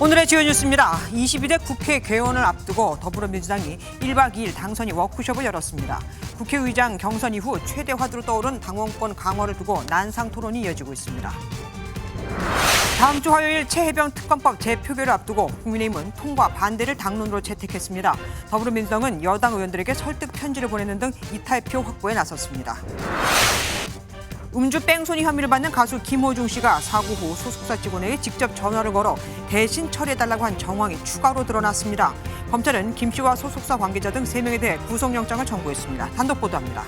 오늘의 주요 뉴스입니다. 22대 국회 개원을 앞두고 더불어민주당이 1박 2일 당선인 워크숍을 열었습니다. 국회의장 경선 이후 최대 화두로 떠오른 당원권 강화를 두고 난상 토론이 이어지고 있습니다. 다음 주 화요일 최혜병 특검법 재표결을 앞두고 국민의힘은 통과 반대를 당론으로 채택했습니다. 더불어민주당은 여당 의원들에게 설득 편지를 보내는 등 이탈표 확보에 나섰습니다. 음주 뺑소니 혐의를 받는 가수 김호중 씨가 사고 후 소속사 직원에게 직접 전화를 걸어 대신 처리해달라고 한 정황이 추가로 드러났습니다. 검찰은 김 씨와 소속사 관계자 등 3명에 대해 구속영장을 청구했습니다. 단독 보도합니다.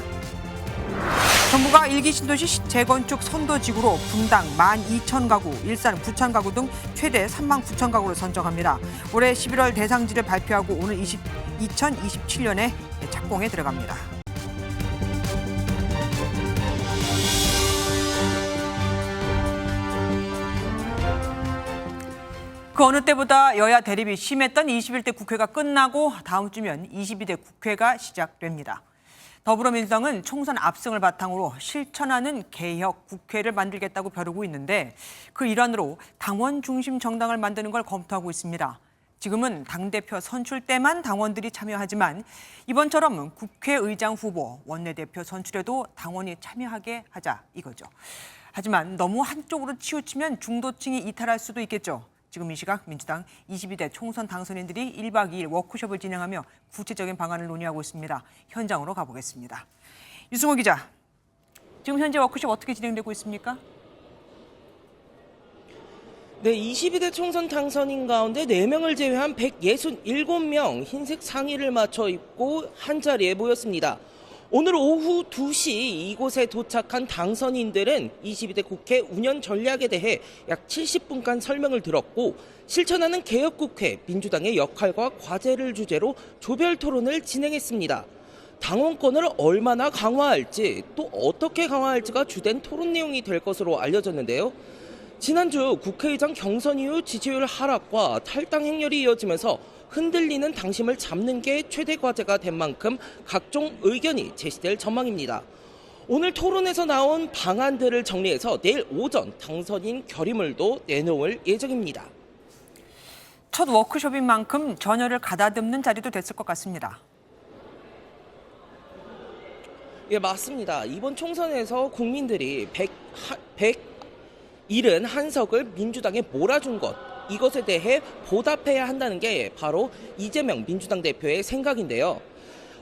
정부가 1기 신도시 재건축 선도지구로 분당 12,000가구, 일산, 부천 가구 등 최대 39,000가구를 선정합니다. 올해 11월 대상지를 발표하고 오늘 2027년에 착공에 들어갑니다. 그 어느 때보다 여야 대립이 심했던 21대 국회가 끝나고 다음 주면 22대 국회가 시작됩니다. 더불어민주당은 총선 압승을 바탕으로 실천하는 개혁 국회를 만들겠다고 벼르고 있는데 그 일환으로 당원 중심 정당을 만드는 걸 검토하고 있습니다. 지금은 당대표 선출 때만 당원들이 참여하지만 이번처럼 국회의장 후보, 원내대표 선출에도 당원이 참여하게 하자 이거죠. 하지만 너무 한쪽으로 치우치면 중도층이 이탈할 수도 있겠죠. 지금 이 시각 민주당 22대 총선 당선인들이 1박 2일 워크숍을 진행하며 구체적인 방안을 논의하고 있습니다. 현장으로 가보겠습니다. 유승호 기자, 지금 현재 워크숍 어떻게 진행되고 있습니까? 네, 22대 총선 당선인 가운데 4명을 제외한 167명 흰색 상의를 맞춰 입고 한자리에 모였습니다. 오늘 오후 2시 이곳에 도착한 당선인들은 22대 국회 운영 전략에 대해 약 70분간 설명을 들었고 실천하는 개혁국회, 민주당의 역할과 과제를 주제로 조별 토론을 진행했습니다. 당원권을 얼마나 강화할지 또 어떻게 강화할지가 주된 토론 내용이 될 것으로 알려졌는데요. 지난주 국회의장 경선 이후 지지율 하락과 탈당 행렬이 이어지면서 흔들리는 당심을 잡는 게 최대 과제가 된 만큼 각종 의견이 제시될 전망입니다. 오늘 토론에서 나온 방안들을 정리해서 내일 오전 당선인 결의물도 내놓을 예정입니다. 첫 워크숍인 만큼 전열을 가다듬는 자리도 됐을 것 같습니다. 예, 맞습니다. 이번 총선에서 국민들이 171석을 민주당에 몰아준 것, 이것에 대해 보답해야 한다는 게 바로 이재명 민주당 대표의 생각인데요.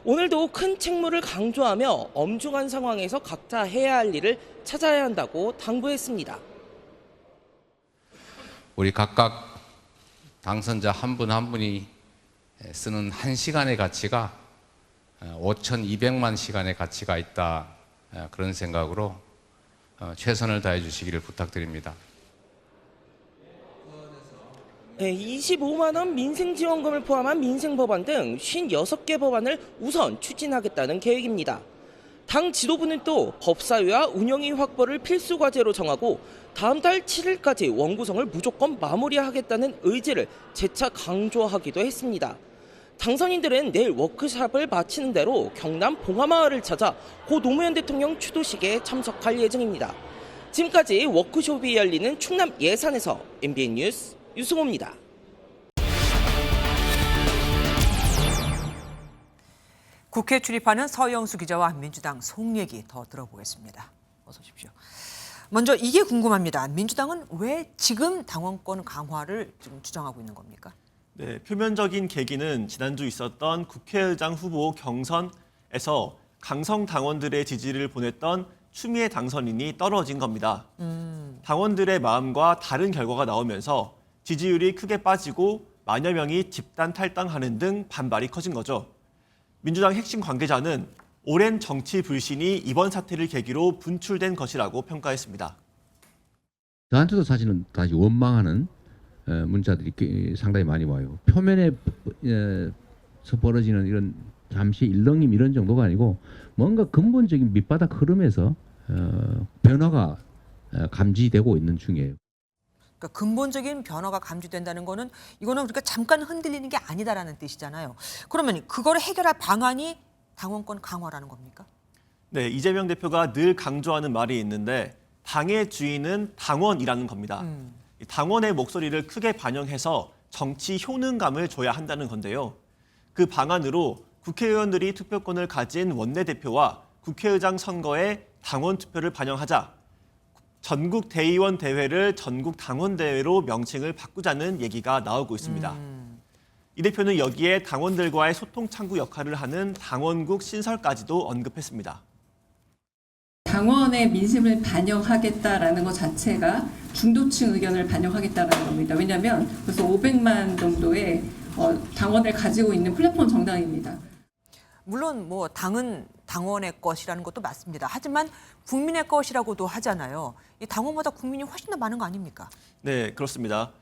오늘도 큰 책무를 강조하며 엄중한 상황에서 각자 해야 할 일을 찾아야 한다고 당부했습니다. 우리 각각 당선자 한 분 한 분이 쓰는 1시간의 가치가 5,200만 시간의 가치가 있다, 그런 생각으로 최선을 다해 주시기를 부탁드립니다. 25만 원 민생지원금을 포함한 민생법안 등 56개 법안을 우선 추진하겠다는 계획입니다. 당 지도부는 또 법사위와 운영위 확보를 필수 과제로 정하고 다음 달 7일까지 원구성을 무조건 마무리하겠다는 의지를 재차 강조하기도 했습니다. 당선인들은 내일 워크숍을 마치는 대로 경남 봉하마을을 찾아 고 노무현 대통령 추도식에 참석할 예정입니다. 지금까지 워크숍이 열리는 충남 예산에서 MBN 뉴스 유승호입니다. 국회 출입하는 서영수 기자와 민주당 속 얘기 더 들어보겠습니다. 어서 오십시오. 먼저 이게 궁금합니다. 민주당은 왜 지금 당원권 강화를 지금 주장하고 있는 겁니까? 네, 표면적인 계기는 지난주 있었던 국회의장 후보 경선에서 강성 당원들의 지지를 보냈던 추미애 당선인이 떨어진 겁니다. 당원들의 마음과 다른 결과가 나오면서 지지율이 크게 빠지고 만여 명이 집단 탈당하는 등 반발이 커진 거죠. 민주당 핵심 관계자는 오랜 정치 불신이 이번 사태를 계기로 분출된 것이라고 평가했습니다. 저한테도 사실은 다시 원망하는 문자들이 상당히 많이 와요. 표면에서 벌어지는 이런 잠시 일렁임 이런 정도가 아니고 뭔가 근본적인 밑바닥 흐름에서 변화가 감지되고 있는 중이에요. 그러니까 근본적인 변화가 감지된다는 거는 이거는 우리가 잠깐 흔들리는 게 아니다라는 뜻이잖아요. 그러면 그거를 해결할 방안이 당원권 강화라는 겁니까? 네, 이재명 대표가 늘 강조하는 말이 있는데 당의 주인은 당원이라는 겁니다. 당원의 목소리를 크게 반영해서 정치 효능감을 줘야 한다는 건데요. 그 방안으로 국회의원들이 투표권을 가진 원내대표와 국회의장 선거에 당원 투표를 반영하자 전국 대의원 대회를 전국 당원 대회로 명칭을 바꾸자는 얘기가 나오고 있습니다. 이 대표는 여기에 당원들과의 소통 창구 역할을 하는 당원국 신설까지도 언급했습니다. 당원의 민심을 반영하겠다라는 것 자체가 중도층 의견을 반영하겠다라는 겁니다. 왜냐하면 벌써 500만 정도의 당원을 가지고 있는 플랫폼 정당입니다. 물론 뭐 당은 당원의 것이라는 것도 맞습니다. 하지만 국민의 것이라고도 하잖아요. 이 당원보다 국민이 훨씬 더 많은 거 아닙니까? 네, 그렇습니다.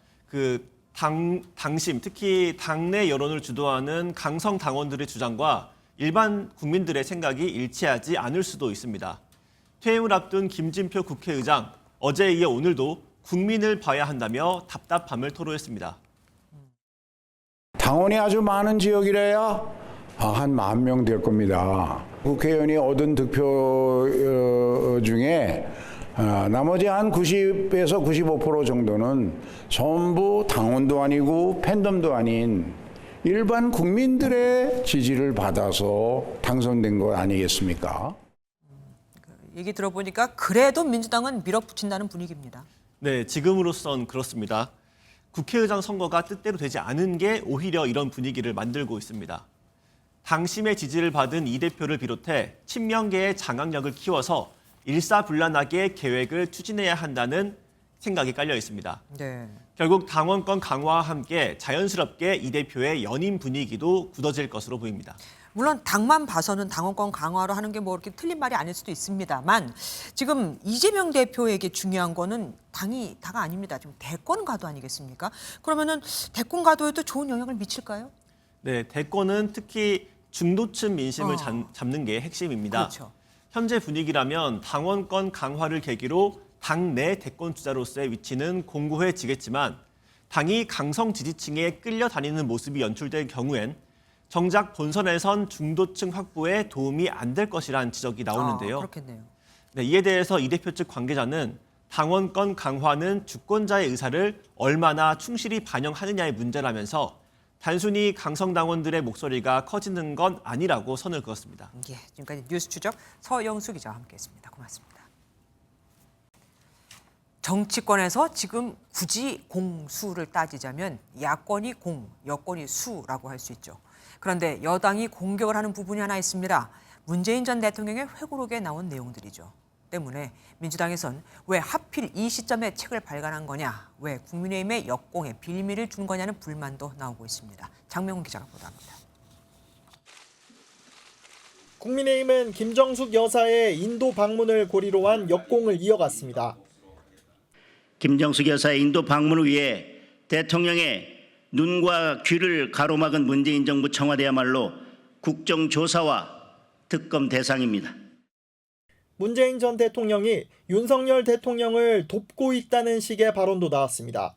당심, 특히 당내 여론을 주도하는 강성 당원들의 주장과 일반 국민들의 생각이 일치하지 않을 수도 있습니다. 퇴임을 앞둔 김진표 국회의장, 어제에 이어 오늘도 국민을 봐야 한다며 답답함을 토로했습니다. 당원이 아주 많은 지역이래야 한 10,000명 될 겁니다. 국회의원이 얻은 득표 중에 나머지 한 90에서 95% 정도는 전부 당원도 아니고 팬덤도 아닌 일반 국민들의 지지를 받아서 당선된 거 아니겠습니까? 얘기 들어보니까 그래도 민주당은 밀어붙인다는 분위기입니다. 네, 지금으로선 그렇습니다. 국회의장 선거가 뜻대로 되지 않은 게 오히려 이런 분위기를 만들고 있습니다. 당심의 지지를 받은 이 대표를 비롯해 친명계의 장악력을 키워서 일사불란하게 계획을 추진해야 한다는 생각이 깔려 있습니다. 네. 결국 당원권 강화와 함께 자연스럽게 이 대표의 연임 분위기도 굳어질 것으로 보입니다. 물론 당만 봐서는 당원권 강화로 하는 게 뭐 이렇게 틀린 말이 아닐 수도 있습니다만 지금 이재명 대표에게 중요한 거는 당이 다가 아닙니다. 지금 대권 가도 아니겠습니까? 그러면은 대권 가도에도 좋은 영향을 미칠까요? 네, 대권은 특히 중도층 민심을 잡는 게 핵심입니다. 그렇죠. 현재 분위기라면 당원권 강화를 계기로 당내 대권 주자로서의 위치는 공고해지겠지만 당이 강성 지지층에 끌려다니는 모습이 연출될 경우엔 정작 본선에선 중도층 확보에 도움이 안 될 것이라는 지적이 나오는데요. 그렇겠네요. 네, 이에 대해서 이 대표 측 관계자는 당원권 강화는 주권자의 의사를 얼마나 충실히 반영하느냐의 문제라면서 단순히 강성 당원들의 목소리가 커지는 건 아니라고 선을 그었습니다. 예, 지금까지 뉴스 추적 서영수 기자와 함께했습니다. 고맙습니다. 정치권에서 지금 굳이 공수를 따지자면 야권이 공, 여권이 수라고 할 수 있죠. 그런데 여당이 공격을 하는 부분이 하나 있습니다. 문재인 전 대통령의 회고록에 나온 내용들이죠. 때문에 민주당에선 왜 하필 이 시점에 책을 발간한 거냐, 왜 국민의힘의 역공에 빌미를 준 거냐는 불만도 나오고 있습니다. 장명훈 기자가 보도합니다. 국민의힘은 김정숙 여사의 인도 방문을 고리로 한 역공을 이어갔습니다. 김정숙 여사의 인도 방문을 위해 대통령의 눈과 귀를 가로막은 문재인 정부 청와대야말로 국정조사와 특검 대상입니다. 문재인 전 대통령이 윤석열 대통령을 돕고 있다는 식의 발언도 나왔습니다.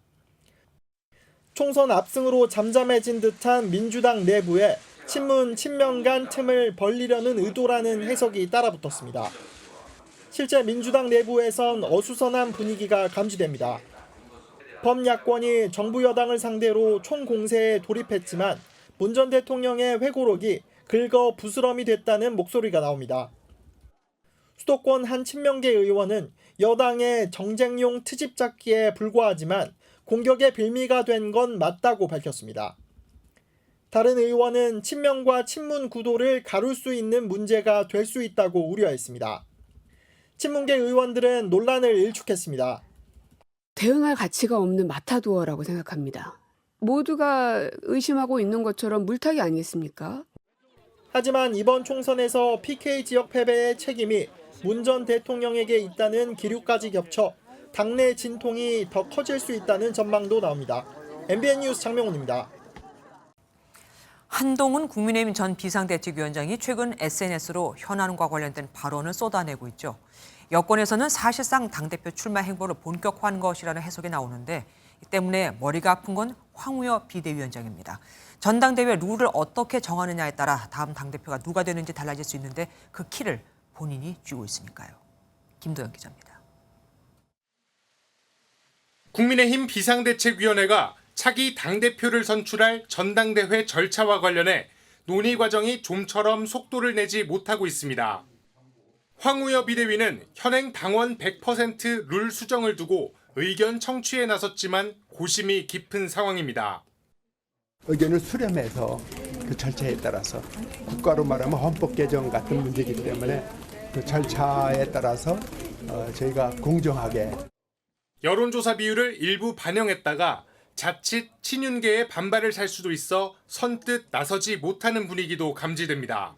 총선 압승으로 잠잠해진 듯한 민주당 내부에 친문, 친명 간 틈을 벌리려는 의도라는 해석이 따라붙었습니다. 실제 민주당 내부에선 어수선한 분위기가 감지됩니다. 범야권이 정부 여당을 상대로 총공세에 돌입했지만 문 전 대통령의 회고록이 긁어 부스럼이 됐다는 목소리가 나옵니다. 수도권 한 친명계 의원은 여당의 정쟁용 트집 잡기에 불과하지만 공격의 빌미가 된 건 맞다고 밝혔습니다. 다른 의원은 친명과 친문 구도를 가룰 수 있는 문제가 될 수 있다고 우려했습니다. 친문계 의원들은 논란을 일축했습니다. 대응할 가치가 없는 마타도어라고 생각합니다. 모두가 의심하고 있는 것처럼 물타기 아니겠습니까? 하지만 이번 총선에서 PK 지역 패배의 책임이 문 전 대통령에게 있다는 기류까지 겹쳐 당내 진통이 더 커질 수 있다는 전망도 나옵니다. MBN 뉴스 장명훈입니다. 한동훈 국민의힘 전 비상대책위원장이 최근 SNS로 현안과 관련된 발언을 쏟아내고 있죠. 여권에서는 사실상 당대표 출마 행보를 본격화한 것이라는 해석이 나오는데 이 때문에 머리가 아픈 건 황우여 비대위원장입니다. 전당대회 룰을 어떻게 정하느냐에 따라 다음 당대표가 누가 되는지 달라질 수 있는데 그 키를 본인이 쥐고 있으니까요. 김도영 기자입니다. 국민의힘 비상대책위원회가 차기 당대표를 선출할 전당대회 절차와 관련해 논의 과정이 좀처럼 속도를 내지 못하고 있습니다. 황우여 비대위는 현행 당원 100% 룰 수정을 두고 의견 청취에 나섰지만 고심이 깊은 상황입니다. 의견을 수렴해서 그 절차에 따라서 국가로 말하면 헌법 개정 같은 문제이기 때문에 그 절차에 따라서 저희가 공정하게 여론조사 비율을 일부 반영했다가 자칫 친윤계의 반발을 살 수도 있어 선뜻 나서지 못하는 분위기도 감지됩니다.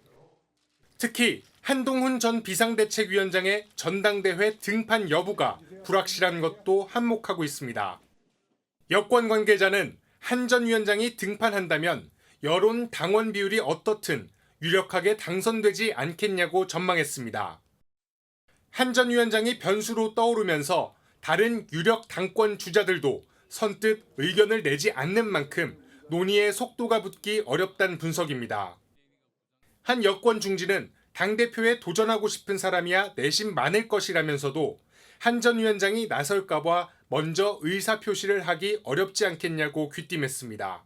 특히 한동훈 전 비상대책위원장의 전당대회 등판 여부가 불확실한 것도 한몫하고 있습니다. 여권 관계자는 한 전 위원장이 등판한다면 여론 당원 비율이 어떻든 유력하게 당선되지 않겠냐고 전망했습니다. 한 전 위원장이 변수로 떠오르면서 다른 유력 당권 주자들도 선뜻 의견을 내지 않는 만큼 논의에 속도가 붙기 어렵다는 분석입니다. 한 여권 중진은 당대표에 도전하고 싶은 사람이야 내심 많을 것이라면서도 한 전 위원장이 나설까 봐 먼저 의사표시를 하기 어렵지 않겠냐고 귀띔했습니다.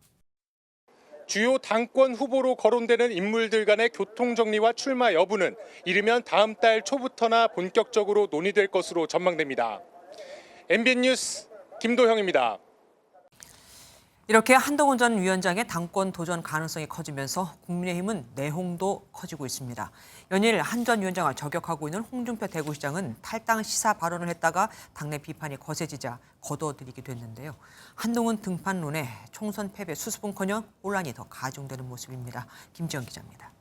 주요 당권 후보로 거론되는 인물들 간의 교통정리와 출마 여부는 이르면 다음 달 초부터나 본격적으로 논의될 것으로 전망됩니다. MBN 뉴스 김도형입니다. 이렇게 한동훈 전 위원장의 당권 도전 가능성이 커지면서 국민의힘은 내홍도 커지고 있습니다. 연일 한 전 위원장을 저격하고 있는 홍준표 대구시장은 탈당 시사 발언을 했다가 당내 비판이 거세지자 거둬들이게 됐는데요. 한동훈 등판론에 총선 패배 수습은커녕 혼란이 더 가중되는 모습입니다. 김지영 기자입니다.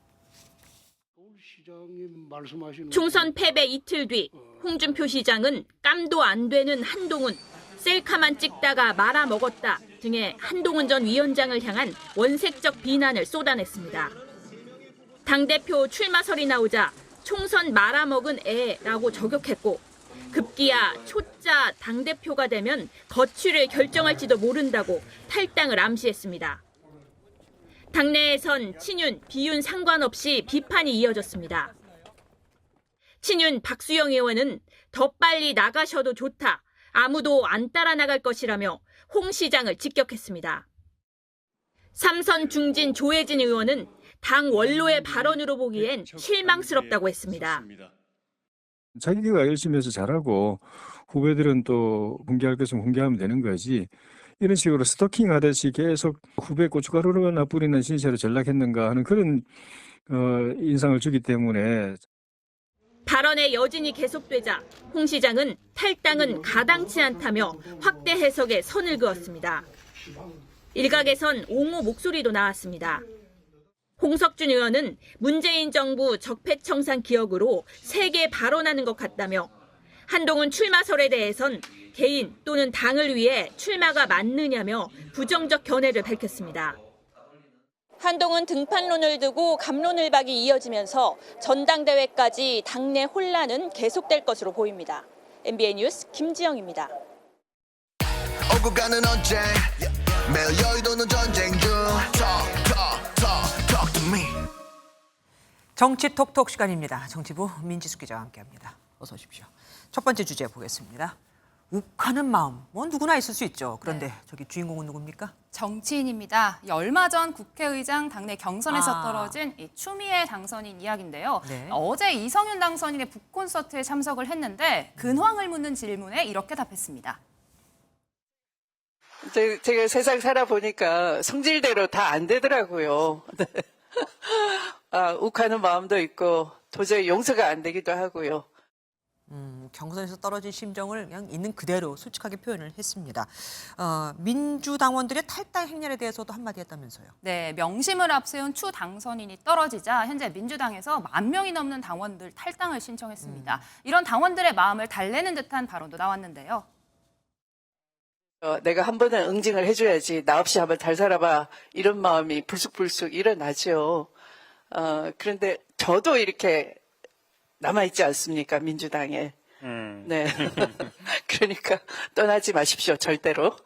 총선 패배 이틀 뒤 홍준표 시장은 깜도 안 되는 한동훈, 셀카만 찍다가 말아먹었다 등의 한동훈 전 위원장을 향한 원색적 비난을 쏟아냈습니다. 당대표 출마설이 나오자 총선 말아먹은 애라고 저격했고 급기야 초짜 당대표가 되면 거취를 결정할지도 모른다고 탈당을 암시했습니다. 당내에선 친윤, 비윤 상관없이 비판이 이어졌습니다. 친윤 박수영 의원은 더 빨리 나가셔도 좋다. 아무도 안 따라 나갈 것이라며 홍 시장을 직격했습니다. 삼선 중진 조혜진 의원은 당 원로의 발언으로 보기엔 실망스럽다고 했습니다. 자기가 열심히 해서 잘하고 후배들은 또 공개할 것은 공개하면 되는 거지. 이런 식으로 스토킹 하듯이 계속 후배 고춧가루나 뿌리는 신세로 전락했는가 하는 그런 인상을 주기 때문에 발언의 여진이 계속되자 홍 시장은 탈당은 가당치 않다며 확대 해석에 선을 그었습니다. 일각에선 옹호 목소리도 나왔습니다. 홍석준 의원은 문재인 정부 적폐청산 기억으로 세게 발언하는 것 같다며 한동훈 출마설에 대해선 개인 또는 당을 위해 출마가 맞느냐며 부정적 견해를 밝혔습니다. 한동훈 등판론을 두고 갑론을박이 이어지면서 전당대회까지 당내 혼란은 계속될 것으로 보입니다. MBN 뉴스 김지영입니다. 오고 가는 언제 매일 여의도는 전쟁 중 Talk to me. 정치 톡톡 시간입니다. 정치부 민지숙 기자와 함께합니다. 어서 오십시오. 첫 번째 주제 보겠습니다. 욱하는 마음, 뭐 누구나 있을 수 있죠. 그런데 저기 주인공은 누굽니까? 정치인입니다. 얼마 전 국회의장 당내 경선에서 떨어진 이 추미애 당선인 이야기인데요. 네. 어제 이성윤 당선인의 북콘서트에 참석을 했는데 근황을 묻는 질문에 이렇게 답했습니다. 제가 세상 살아보니까 성질대로 다 안 되더라고요. 욱하는 마음도 있고 도저히 용서가 안 되기도 하고요. 경선에서 떨어진 심정을 그냥 있는 그대로 솔직하게 표현을 했습니다. 민주당원들의 탈당 행렬에 대해서도 한마디 했다면서요. 네, 명심을 앞세운 추 당선인이 떨어지자 현재 민주당에서 10,000명이 넘는 당원들 탈당을 신청했습니다. 이런 당원들의 마음을 달래는 듯한 발언도 나왔는데요. 내가 한 번은 응징을 해줘야지 나 없이 한번 잘 살아봐 이런 마음이 불쑥불쑥 일어나죠. 그런데 저도 이렇게 남아있지 않습니까, 민주당에. 네. 그러니까 떠나지 마십시오, 절대로.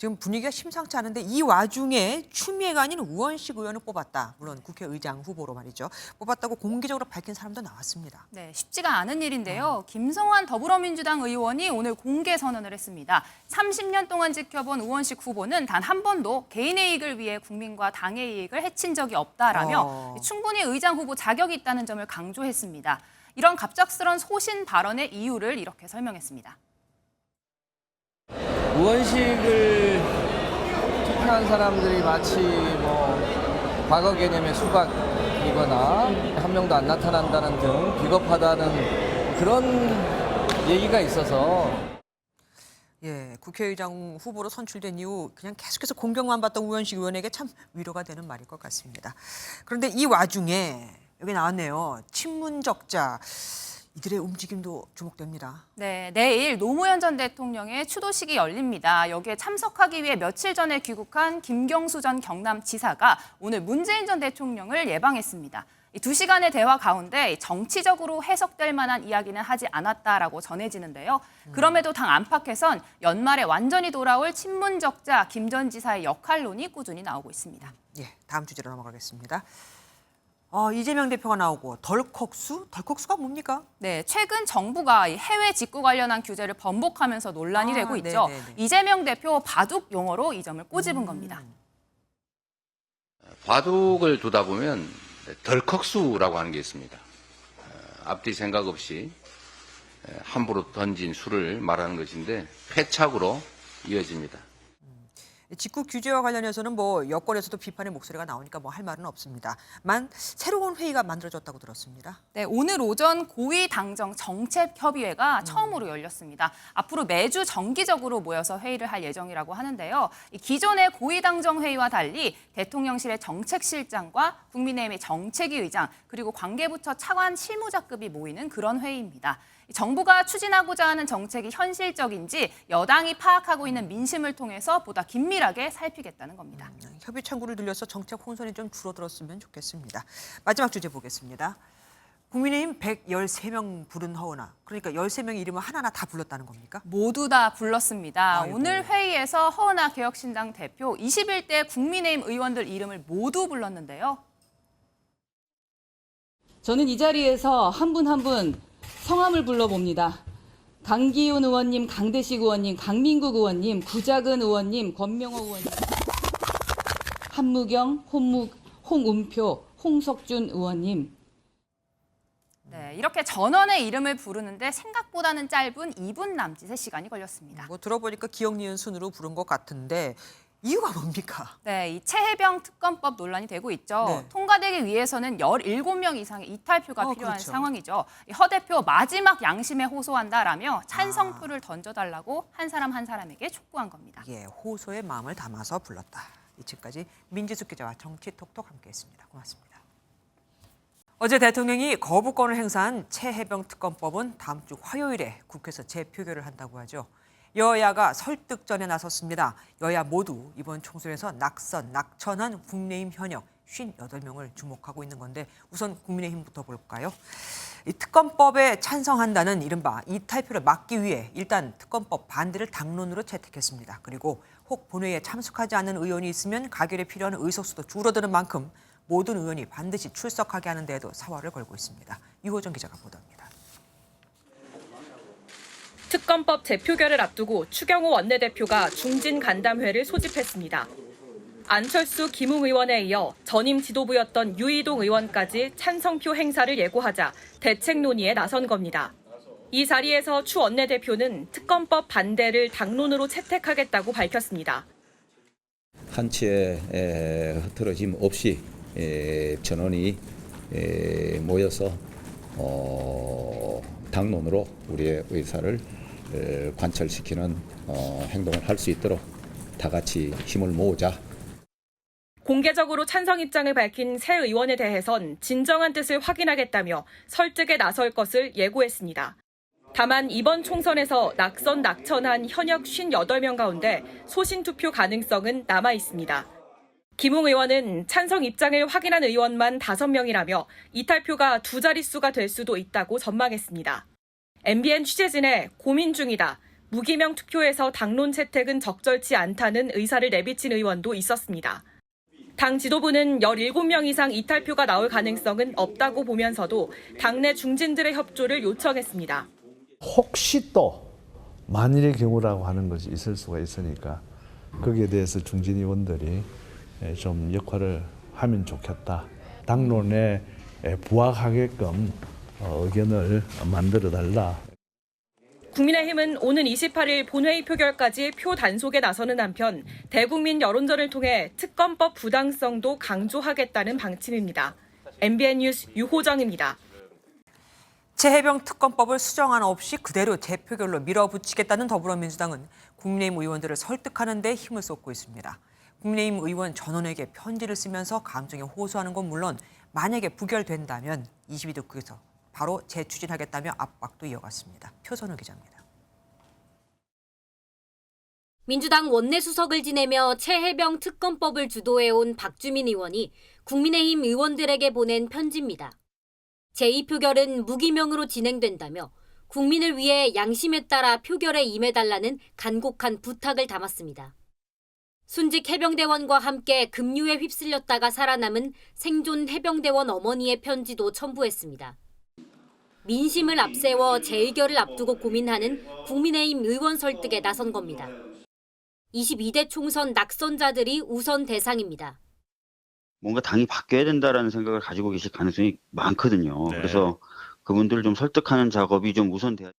지금 분위기가 심상치 않은데 이 와중에 추미애가 아닌 우원식 의원을 뽑았다. 물론 국회의장 후보로 말이죠. 뽑았다고 공개적으로 밝힌 사람도 나왔습니다. 네, 쉽지가 않은 일인데요. 김성환 더불어민주당 의원이 오늘 공개 선언을 했습니다. 30년 동안 지켜본 우원식 후보는 단 한 번도 개인의 이익을 위해 국민과 당의 이익을 해친 적이 없다라며 충분히 의장 후보 자격이 있다는 점을 강조했습니다. 이런 갑작스런 소신 발언의 이유를 이렇게 설명했습니다. 우원식을 투표한 사람들이 마치 과거 개념의 수박이거나 한 명도 안 나타난다는 등 비겁하다는 그런 얘기가 있어서 국회의장 후보로 선출된 이후 그냥 계속해서 공격만 받던 우원식 의원에게 참 위로가 되는 말일 것 같습니다. 그런데 이 와중에 여기 나왔네요. 친문적자. 이들의 움직임도 주목됩니다. 네, 내일 노무현 전 대통령의 추도식이 열립니다. 여기에 참석하기 위해 며칠 전에 귀국한 김경수 전 경남지사가 오늘 문재인 전 대통령을 예방했습니다. 이 2시간의 대화 가운데 정치적으로 해석될 만한 이야기는 하지 않았다라고 전해지는데요. 그럼에도 당 안팎에선 연말에 완전히 돌아올 친문적자 김 전 지사의 역할론이 꾸준히 나오고 있습니다. 다음 주제로 넘어가겠습니다. 이재명 대표가 나오고 덜컥수? 덜컥수가 뭡니까? 네, 최근 정부가 해외 직구 관련한 규제를 번복하면서 논란이 되고 있죠. 네네네. 이재명 대표 바둑 용어로 이 점을 꼬집은 겁니다. 바둑을 두다 보면 덜컥수라고 하는 게 있습니다. 앞뒤 생각 없이 함부로 던진 수를 말하는 것인데 패착으로 이어집니다. 직구 규제와 관련해서는 여권에서도 비판의 목소리가 나오니까 할 말은 없습니다만 새로운 회의가 만들어졌다고 들었습니다. 네, 오늘 오전 고위당정 정책협의회가 처음으로 열렸습니다. 앞으로 매주 정기적으로 모여서 회의를 할 예정이라고 하는데요. 기존의 고위당정 회의와 달리 대통령실의 정책실장과 국민의힘의 정책위 의장 그리고 관계부처 차관 실무자급이 모이는 그런 회의입니다. 정부가 추진하고자 하는 정책이 현실적인지 여당이 파악하고 있는 민심을 통해서 보다 긴밀하게 살피겠다는 겁니다. 협의 창구를 늘려서 정책 혼선이 좀 줄어들었으면 좋겠습니다. 마지막 주제 보겠습니다. 국민의힘 113명 부른 허은하. 그러니까 13명의 이름을 하나하나 다 불렀다는 겁니까? 모두 다 불렀습니다. 아이고. 오늘 회의에서 허은하 개혁신당 대표 21대 국민의힘 의원들 이름을 모두 불렀는데요. 저는 이 자리에서 한 분 한 분 성함을 불러봅니다. 강기훈 의원님, 강대식 의원님, 강민국 의원님, 구자근 의원님, 권명호 의원님, 한무경, 홍은표, 홍석준 의원님. 네, 이렇게 전원의 이름을 부르는데 생각보다는 짧은 2분 남짓의 시간이 걸렸습니다. 들어보니까 기억 니은 순으로 부른 것 같은데 이유가 뭡니까? 네, 이 최혜병 특검법 논란이 되고 있죠. 네. 통과되기 위해서는 17명 이상의 이탈표가 필요한 그렇죠. 상황이죠. 허 대표 마지막 양심에 호소한다라며 찬성표를 던져달라고 한 사람 한 사람에게 촉구한 겁니다. 호소의 마음을 담아서 불렀다. 이쯤까지 민지숙 기자와 정치톡톡 함께했습니다. 고맙습니다. 어제 대통령이 거부권을 행사한 최혜병 특검법은 다음 주 화요일에 국회에서 재표결을 한다고 하죠. 여야가 설득전에 나섰습니다. 여야 모두 이번 총선에서 낙천한 국민의힘 현역 58명을 주목하고 있는 건데 우선 국민의힘부터 볼까요? 이 특검법에 찬성한다는 이른바 이탈표를 막기 위해 일단 특검법 반대를 당론으로 채택했습니다. 그리고 혹 본회의에 참석하지 않는 의원이 있으면 가결에 필요한 의석수도 줄어드는 만큼 모든 의원이 반드시 출석하게 하는 데에도 사활을 걸고 있습니다. 유호정 기자가 보도합니다. 특검법 재표결을 앞두고 추경호 원내대표가 중진 간담회를 소집했습니다. 안철수, 김웅 의원에 이어 전임 지도부였던 유이동 의원까지 찬성표 행사를 예고하자 대책 논의에 나선 겁니다. 이 자리에서 추 원내대표는 특검법 반대를 당론으로 채택하겠다고 밝혔습니다. 한치의 흐트러짐 없이 전원이 모여서 당론으로 우리의 의사를 관철시키는 행동을 할 수 있도록 다 같이 힘을 모으자. 공개적으로 찬성 입장을 밝힌 새 의원에 대해선 진정한 뜻을 확인하겠다며 설득에 나설 것을 예고했습니다. 다만 이번 총선에서 낙천한 현역 58명 가운데 소신 투표 가능성은 남아 있습니다. 김웅 의원은 찬성 입장을 확인한 의원만 5명이라며 이탈표가 2자릿수가 될 수도 있다고 전망했습니다. MBN 취재진의 고민 중이다. 무기명 투표에서 당론 채택은 적절치 않다는 의사를 내비친 의원도 있었습니다. 당 지도부는 17명 이상 이탈표가 나올 가능성은 없다고 보면서도 당내 중진들의 협조를 요청했습니다. 혹시 또 만일의 경우라고 하는 것이 있을 수가 있으니까 거기에 대해서 중진 의원들이 좀 역할을 하면 좋겠다. 당론에 부합하게끔 의견을 만들어달라. 국민의힘은 오는 28일 본회의 표결까지 표 단속에 나서는 한편 대국민 여론전을 통해 특검법 부당성도 강조하겠다는 방침입니다. MBN 뉴스 유호정입니다. 최혜병 특검법을 수정안 없이 그대로 재표결로 밀어붙이겠다는 더불어민주당은 국민의힘 의원들을 설득하는 데 힘을 쏟고 있습니다. 국민의힘 의원 전원에게 편지를 쓰면서 감정에 호소하는 건 물론 만약에 부결된다면 22대 국회에서 바로 재추진하겠다며 압박도 이어갔습니다. 표선우 기자입니다. 민주당 원내수석을 지내며 최혜병 특검법을 주도해온 박주민 의원이 국민의힘 의원들에게 보낸 편지입니다. 제2표결은 무기명으로 진행된다며 국민을 위해 양심에 따라 표결에 임해달라는 간곡한 부탁을 담았습니다. 순직 해병대원과 함께 급류에 휩쓸렸다가 살아남은 생존 해병대원 어머니의 편지도 첨부했습니다. 민심을 앞세워 재의결을 앞두고 고민하는 국민의힘 의원 설득에 나선 겁니다. 22대 총선 낙선자들이 우선 대상입니다. 뭔가 당이 바뀌어야 된다라는 생각을 가지고 계실 가능성이 많거든요. 네. 그래서 그분들을 좀 설득하는 작업이 좀 우선돼야.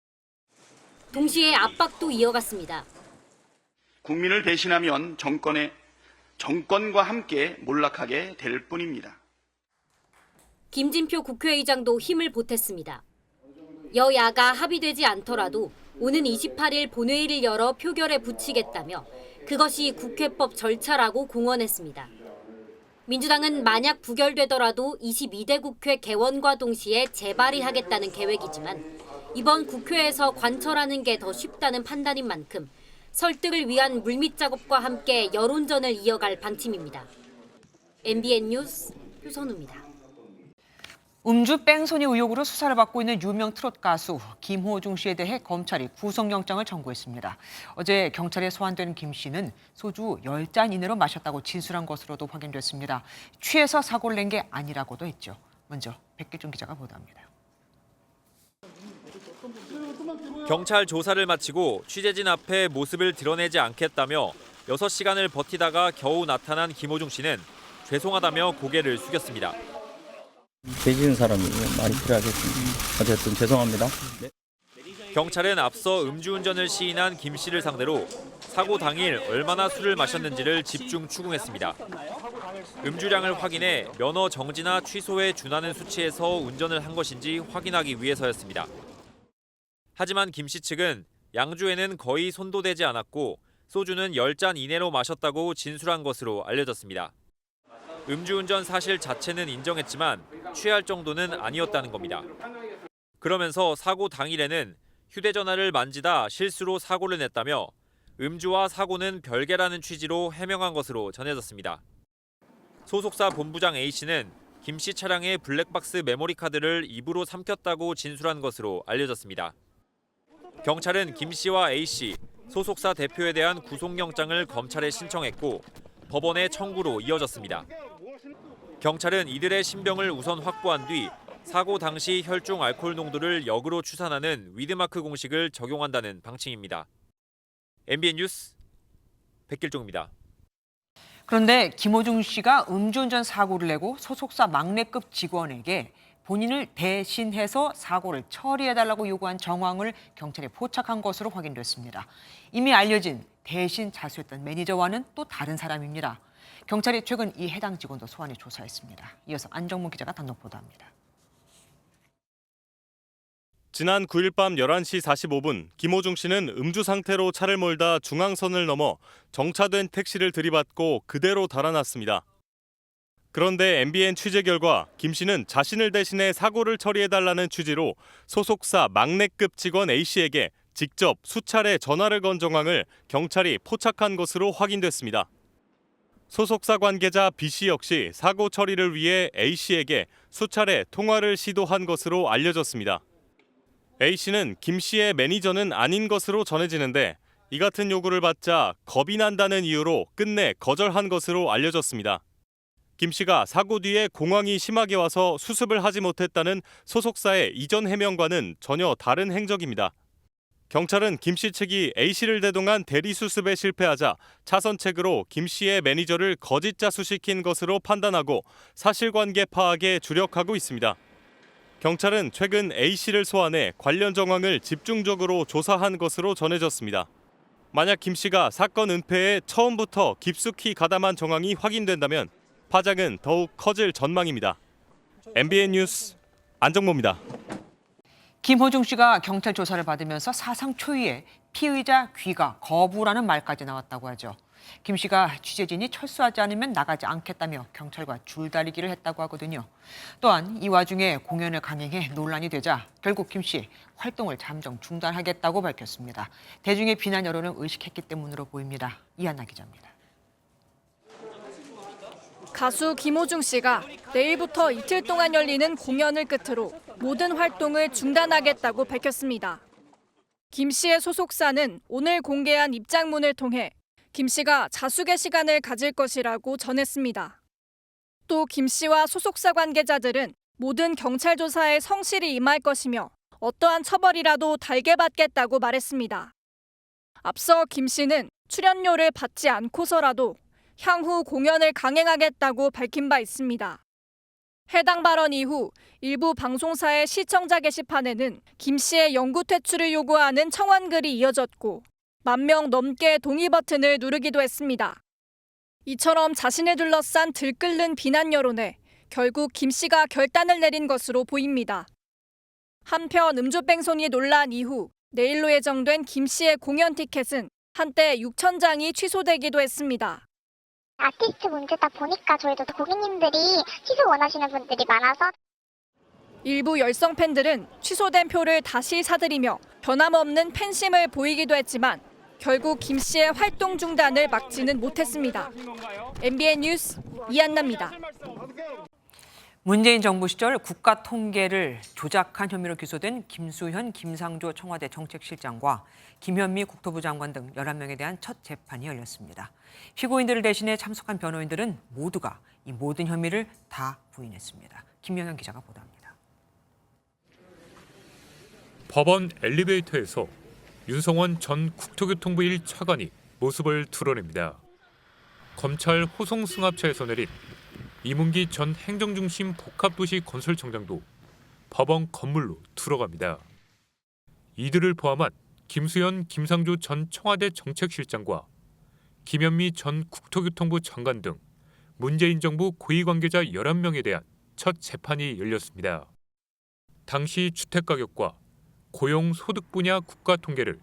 동시에 압박도 이어갔습니다. 국민을 배신하면 정권과 함께 몰락하게 될 뿐입니다. 김진표 국회의장도 힘을 보탰습니다. 여야가 합의되지 않더라도 오는 28일 본회의를 열어 표결에 붙이겠다며 그것이 국회법 절차라고 공언했습니다. 민주당은 만약 부결되더라도 22대 국회 개원과 동시에 재발의하겠다는 계획이지만 이번 국회에서 관철하는 게 더 쉽다는 판단인 만큼 설득을 위한 물밑 작업과 함께 여론전을 이어갈 방침입니다. MBN 뉴스 표선우입니다. 음주 뺑소니 의혹으로 수사를 받고 있는 유명 트롯 가수 김호중 씨에 대해 검찰이 구속영장을 청구했습니다. 어제 경찰에 소환된 김 씨는 소주 10잔 이내로 마셨다고 진술한 것으로도 확인됐습니다. 취해서 사고를 낸 게 아니라고도 했죠. 먼저 백길준 기자가 보도합니다. 경찰 조사를 마치고 취재진 앞에 모습을 드러내지 않겠다며 6시간을 버티다가 겨우 나타난 김호중 씨는 죄송하다며 고개를 숙였습니다. 죄 지은 사람이 많이 필요하겠습니다. 어쨌든 죄송합니다. 네. 경찰은 앞서 음주운전을 시인한 김 씨를 상대로 사고 당일 얼마나 술을 마셨는지를 집중 추궁했습니다. 음주량을 확인해 면허 정지나 취소에 준하는 수치에서 운전을 한 것인지 확인하기 위해서였습니다. 하지만 김 씨 측은 양주에는 거의 손도 대지 않았고 소주는 10잔 이내로 마셨다고 진술한 것으로 알려졌습니다. 음주운전 사실 자체는 인정했지만 취할 정도는 아니었다는 겁니다. 그러면서 사고 당일에는 휴대전화를 만지다 실수로 사고를 냈다며 음주와 사고는 별개라는 취지로 해명한 것으로 전해졌습니다. 소속사 본부장 A씨는 김 씨 차량의 블랙박스 메모리 카드를 입으로 삼켰다고 진술한 것으로 알려졌습니다. 경찰은 김 씨와 A씨, 소속사 대표에 대한 구속영장을 검찰에 신청했고 법원의 청구로 이어졌습니다. 경찰은 이들의 신병을 우선 확보한 뒤 사고 당시 혈중 알코올 농도를 역으로 추산하는 위드마크 공식을 적용한다는 방침입니다. MBN 뉴스 백길종입니다. 그런데 김호중 씨가 음주운전 사고를 내고 소속사 막내급 직원에게 본인을 대신해서 사고를 처리해달라고 요구한 정황을 경찰에 포착한 것으로 확인됐습니다. 이미 알려진 대신 자수했던 매니저와는 또 다른 사람입니다. 경찰이 최근 이 해당 직원도 소환해 조사했습니다. 이어서 안정문 기자가 단독 보도합니다. 지난 9일 밤 11시 45분 김호중 씨는 음주 상태로 차를 몰다 중앙선을 넘어 정차된 택시를 들이받고 그대로 달아났습니다. 그런데 MBN 취재 결과 김 씨는 자신을 대신해 사고를 처리해달라는 취지로 소속사 막내급 직원 A씨에게 직접 수차례 전화를 건 정황을 경찰이 포착한 것으로 확인됐습니다. 소속사 관계자 B씨 역시 사고 처리를 위해 A씨에게 수차례 통화를 시도한 것으로 알려졌습니다. A씨는 김 씨의 매니저는 아닌 것으로 전해지는데 이 같은 요구를 받자 겁이 난다는 이유로 끝내 거절한 것으로 알려졌습니다. 김 씨가 사고 뒤에 공황이 심하게 와서 수습을 하지 못했다는 소속사의 이전 해명과는 전혀 다른 행적입니다. 경찰은 김 씨 측이 A씨를 대동한 대리 수습에 실패하자 차선책으로 김 씨의 매니저를 거짓 자수시킨 것으로 판단하고 사실관계 파악에 주력하고 있습니다. 경찰은 최근 A씨를 소환해 관련 정황을 집중적으로 조사한 것으로 전해졌습니다. 만약 김 씨가 사건 은폐에 처음부터 깊숙이 가담한 정황이 확인된다면 파장은 더욱 커질 전망입니다. MBN 뉴스 안정모입니다. 김호중 씨가 경찰 조사를 받으면서 사상 초유의 피의자 귀가 거부라는 말까지 나왔다고 하죠. 김 씨가 취재진이 철수하지 않으면 나가지 않겠다며 경찰과 줄다리기를 했다고 하거든요. 또한 이 와중에 공연을 강행해 논란이 되자 결국 김 씨 활동을 잠정 중단하겠다고 밝혔습니다. 대중의 비난 여론을 의식했기 때문으로 보입니다. 이한나 기자입니다. 가수 김호중 씨가 내일부터 이틀 동안 열리는 공연을 끝으로 모든 활동을 중단하겠다고 밝혔습니다. 김 씨의 소속사는 오늘 공개한 입장문을 통해 김 씨가 자숙의 시간을 가질 것이라고 전했습니다. 또 김 씨와 소속사 관계자들은 모든 경찰 조사에 성실히 임할 것이며 어떠한 처벌이라도 달게 받겠다고 말했습니다. 앞서 김 씨는 출연료를 받지 않고서라도 향후 공연을 강행하겠다고 밝힌 바 있습니다. 해당 발언 이후 일부 방송사의 시청자 게시판에는 김 씨의 영구 퇴출을 요구하는 청원글이 이어졌고 10,000명 넘게 동의 버튼을 누르기도 했습니다. 이처럼 자신을 둘러싼 들끓는 비난 여론에 결국 김 씨가 결단을 내린 것으로 보입니다. 한편 음주뺑소니 논란 이후 내일로 예정된 김 씨의 공연 티켓은 한때 6,000장이 취소되기도 했습니다. 아티스트 문제다 보니까 저희도 고객님들이 취소 원하시는 분들이 많아서 일부 열성 팬들은 취소된 표를 다시 사들이며 변함없는 팬심을 보이기도 했지만 결국 김 씨의 활동 중단을 막지는 못했습니다. MBN 뉴스 이한나입니다. 문재인 정부 시절 국가 통계를 조작한 혐의로 기소된 김수현, 김상조 청와대 정책실장과 김현미 국토부 장관 등 11명에 대한 첫 재판이 열렸습니다. 피고인들을 대신해 참석한 변호인들은 모두가 이 모든 혐의를 다 부인했습니다. 김영현 기자가 보도합니다. 법원 엘리베이터에서 윤성원 전 국토교통부 1차관이 모습을 드러냅니다. 검찰 호송승합차에서 내린 이문기 전 행정중심 복합도시 건설청장도 법원 건물로 들어갑니다. 이들을 포함한 김수현, 김상조 전 청와대 정책실장과 김현미 전 국토교통부 장관 등 문재인 정부 고위 관계자 11명에 대한 첫 재판이 열렸습니다. 당시 주택가격과 고용 소득 분야 국가 통계를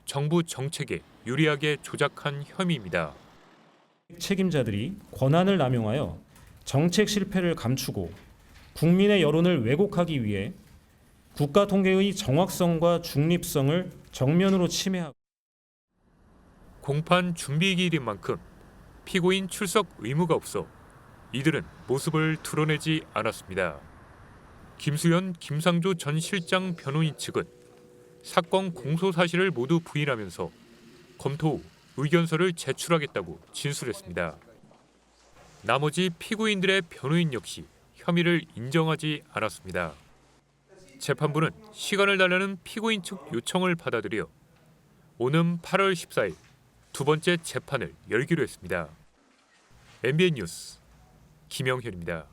정부 정책에 유리하게 조작한 혐의입니다. 책임자들이 권한을 남용하여 정책 실패를 감추고 국민의 여론을 왜곡하기 위해 국가 통계의 정확성과 중립성을 정면으로 침해하고 공판 준비기일인 만큼 피고인 출석 의무가 없어 이들은 모습을 드러내지 않았습니다. 김수현, 김상조 전 실장 변호인 측은 사건 공소 사실을 모두 부인하면서 검토 후 의견서를 제출하겠다고 진술했습니다. 나머지 피고인들의 변호인 역시 혐의를 인정하지 않았습니다. 재판부는 시간을 달라는 피고인 측 요청을 받아들여 오는 8월 14일 두 번째 재판을 열기로 했습니다. MBN 뉴스 김영현입니다.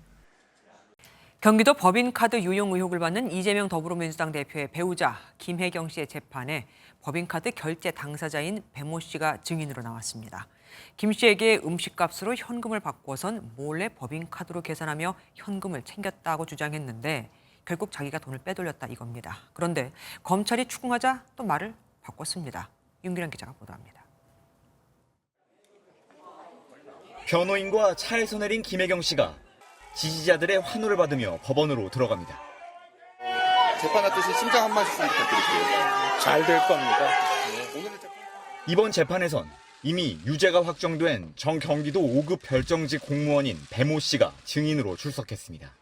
경기도 법인카드 유용 의혹을 받는 이재명 더불어민주당 대표의 배우자 김혜경 씨의 재판에 법인카드 결제 당사자인 배모 씨가 증인으로 나왔습니다. 김 씨에게 음식값으로 현금을 바꿔선 몰래 법인카드로 계산하며 현금을 챙겼다고 주장했는데 결국 자기가 돈을 빼돌렸다 이겁니다. 그런데 검찰이 추궁하자 또 말을 바꿨습니다. 윤기란 기자가 보도합니다. 변호인과 차에서 내린 김혜경 씨가 지지자들의 환호를 받으며 법원으로 들어갑니다. 재판 앞두시 심장 한 말씀 부탁드릴게요. 잘 될 겁니다. 이번 재판에선 이미 유죄가 확정된 정경기도 5급 별정직 공무원인 배모 씨가 증인으로 출석했습니다.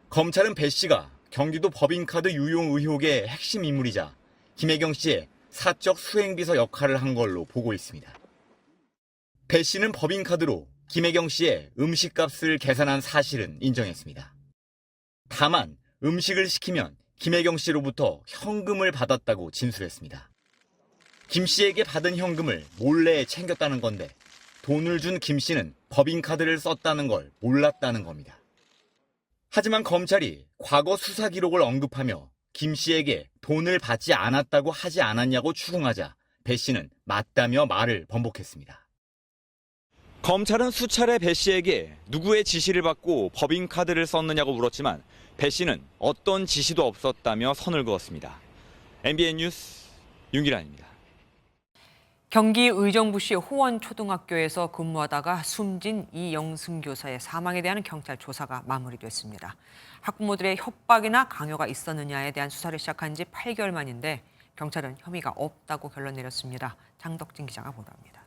검찰은 배 씨가 경기도 법인카드 유용 의혹의 핵심 인물이자 김혜경 씨의 사적 수행비서 역할을 한 걸로 보고 있습니다. 배 씨는 법인카드로 김혜경 씨의 음식값을 계산한 사실은 인정했습니다. 다만 음식을 시키면 김혜경 씨로부터 현금을 받았다고 진술했습니다. 김 씨에게 받은 현금을 몰래 챙겼다는 건데 돈을 준 김 씨는 법인카드를 썼다는 걸 몰랐다는 겁니다. 하지만 검찰이 과거 수사 기록을 언급하며 김 씨에게 돈을 받지 않았다고 하지 않았냐고 추궁하자 배 씨는 맞다며 말을 번복했습니다. 검찰은 수차례 배 씨에게 누구의 지시를 받고 법인카드를 썼느냐고 물었지만 배 씨는 어떤 지시도 없었다며 선을 그었습니다. MBN 뉴스 윤기란입니다. 경기 의정부시 호원초등학교에서 근무하다가 숨진 이영승 교사의 사망에 대한 경찰 조사가 마무리됐습니다. 학부모들의 협박이나 강요가 있었느냐에 대한 수사를 시작한 지 8개월 만인데 경찰은 혐의가 없다고 결론 내렸습니다. 장덕진 기자가 보도합니다.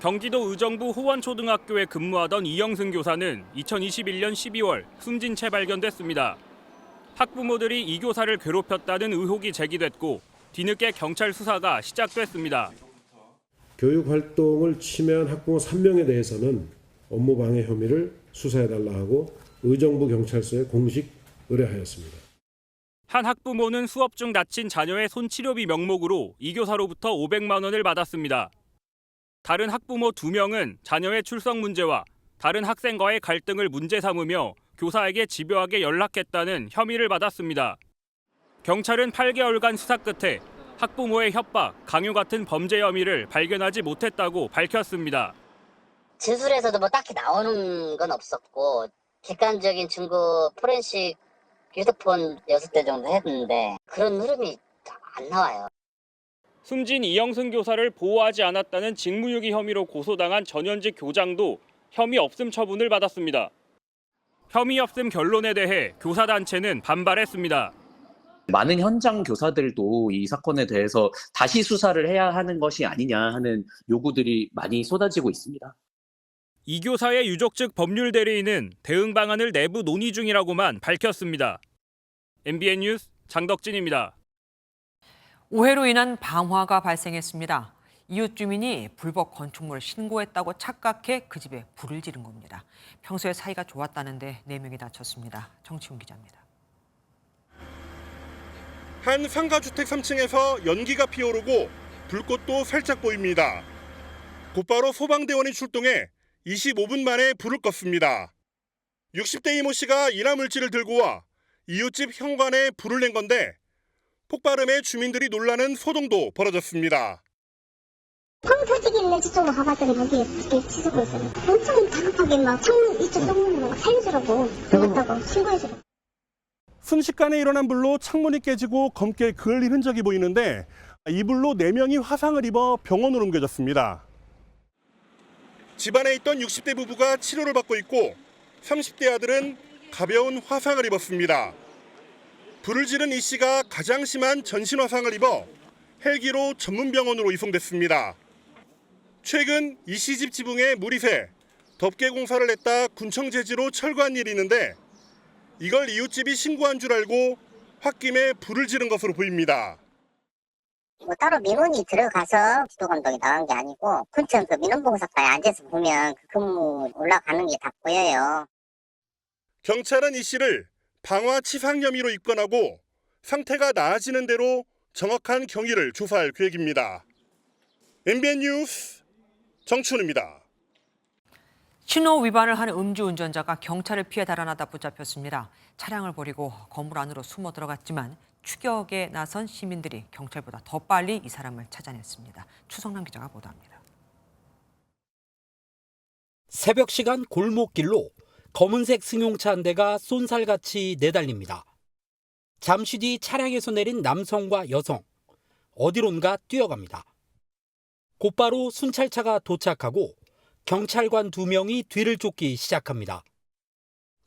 경기도 의정부 호원초등학교에 근무하던 이영승 교사는 2021년 12월 숨진 채 발견됐습니다. 학부모들이 이 교사를 괴롭혔다는 의혹이 제기됐고 뒤늦게 경찰 수사가 시작됐습니다. 교육활동을 침해한 학부모 3명에 대해서는 업무방해 혐의를 수사해달라 하고 의정부 경찰서에 공식 의뢰하였습니다. 한 학부모는 수업 중 다친 자녀의 손치료비 명목으로 이 교사로부터 500만 원을 받았습니다. 다른 학부모 2명은 자녀의 출석 문제와 다른 학생과의 갈등을 문제 삼으며 교사에게 집요하게 연락했다는 혐의를 받았습니다. 경찰은 8개월간 수사 끝에 학부모의 협박, 강요 같은 범죄 혐의를 발견하지 못했다고 밝혔습니다. 진술에서도 뭐 딱히 나오는 건 없었고 객관적인 증거 포렌식 휴대폰 6대 정도 했는데 그런 흐름이 안 나와요. 숨진 이영승 교사를 보호하지 않았다는 직무유기 혐의로 고소당한 전현직 교장도 혐의 없음 처분을 받았습니다. 혐의 없음 결론에 대해 교사단체는 반발했습니다. 많은 현장 교사들도 이 사건에 대해서 다시 수사를 해야 하는 것이 아니냐 하는 요구들이 많이 쏟아지고 있습니다. 이 교사의 유족 측 법률 대리인은 대응 방안을 내부 논의 중이라고만 밝혔습니다. MBN 뉴스 장덕진입니다. 오해로 인한 방화가 발생했습니다. 이웃 주민이 불법 건축물을 신고했다고 착각해 그 집에 불을 지른 겁니다. 평소에 사이가 좋았다는데 4명이 다쳤습니다. 정치훈 기자입니다. 한 상가주택 3층에서 연기가 피어오르고 불꽃도 살짝 보입니다. 곧바로 소방대원이 출동해 25분 만에 불을 껐습니다. 60대 이모 씨가 인화물질을 들고 와 이웃집 현관에 불을 낸 건데 폭발음에 주민들이 놀라는 소동도 벌어졌습니다. 펑 터지기 있는 저쪽으로 가봤더니 거기에 치솟고 있어요. 엄청 다급하게 막 창문 이쪽 창문으로 살려주라고 그랬다고 신고해주라고. 순식간에 일어난 불로 창문이 깨지고 검게 그을린 흔적이 보이는데 이 불로 4명이 화상을 입어 병원으로 옮겨졌습니다. 집안에 있던 60대 부부가 치료를 받고 있고 30대 아들은 가벼운 화상을 입었습니다. 불을 지른 이 씨가 가장 심한 전신 화상을 입어 헬기로 전문병원으로 이송됐습니다. 최근 이 씨 집 지붕에 물이 새 덮개 공사를 했다 군청제지로 철거한 일이 있는데 이걸 이웃집이 신고한 줄 알고 홧김에 불을 지른 것으로 보입니다. 뭐 따로 민원이 들어가서 지도감독이 나간 게 아니고 근처 그 민원봉사과에 앉아서 보면 그 근무 올라가는 게 다 보여요. 경찰은 이 씨를 방화치상 혐의로 입건하고 상태가 나아지는 대로 정확한 경위를 조사할 계획입니다. MBN 뉴스 정춘우입니다. 신호 위반을 하는 음주운전자가 경찰을 피해 달아나다 붙잡혔습니다. 차량을 버리고 건물 안으로 숨어 들어갔지만 추격에 나선 시민들이 경찰보다 더 빨리 이 사람을 찾아냈습니다. 추성남 기자가 보도합니다. 새벽 시간 골목길로 검은색 승용차 한 대가 쏜살같이 내달립니다. 잠시 뒤 차량에서 내린 남성과 여성, 어디론가 뛰어갑니다. 곧바로 순찰차가 도착하고 경찰관 2명이 뒤를 쫓기 시작합니다.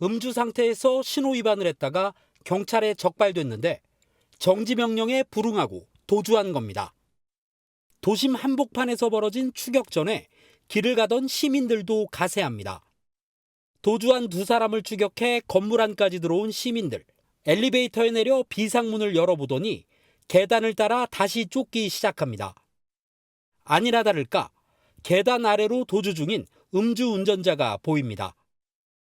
음주 상태에서 신호 위반을 했다가 경찰에 적발됐는데 정지 명령에 불응하고 도주한 겁니다. 도심 한복판에서 벌어진 추격전에 길을 가던 시민들도 가세합니다. 도주한 두 사람을 추격해 건물 안까지 들어온 시민들. 엘리베이터에 내려 비상문을 열어보더니 계단을 따라 다시 쫓기 시작합니다. 아니나 다를까 계단 아래로 도주 중인 음주운전자가 보입니다.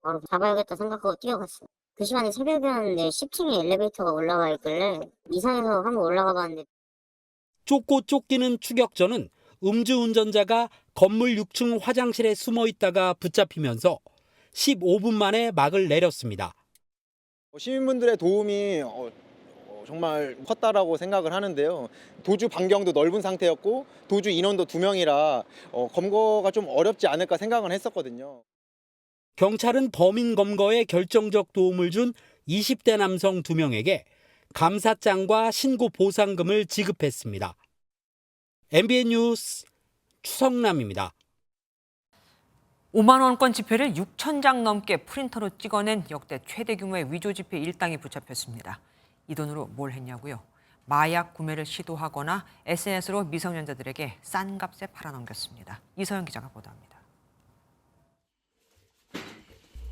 바로 잡아야겠다 생각하고 뛰어갔어요. 그 시간에 새벽이었는데 10층에 엘리베이터가 올라가 있길래 이상해서 한번 올라가 봤는데 쫓고 쫓기는 추격전은 음주운전자가 건물 6층 화장실에 숨어 있다가 붙잡히면서 15분 만에 막을 내렸습니다. 시민분들의 도움이 정말 컸다라고 생각을 하는데요. 도주 반경도 넓은 상태였고 도주 인원도 2명이라 검거가 좀 어렵지 않을까 생각은 했었거든요. 경찰은 범인 검거에 결정적 도움을 준 20대 남성 2명에게 감사장과 신고 보상금을 지급했습니다. MBN 뉴스 추성남입니다. 5만 원권 지폐를 6천 장 넘게 프린터로 찍어낸 역대 최대 규모의 위조 지폐 일당이 붙잡혔습니다. 이 돈으로 뭘 했냐고요? 마약 구매를 시도하거나 SNS로 미성년자들에게 싼 값에 팔아넘겼습니다. 이서영 기자가 보도합니다.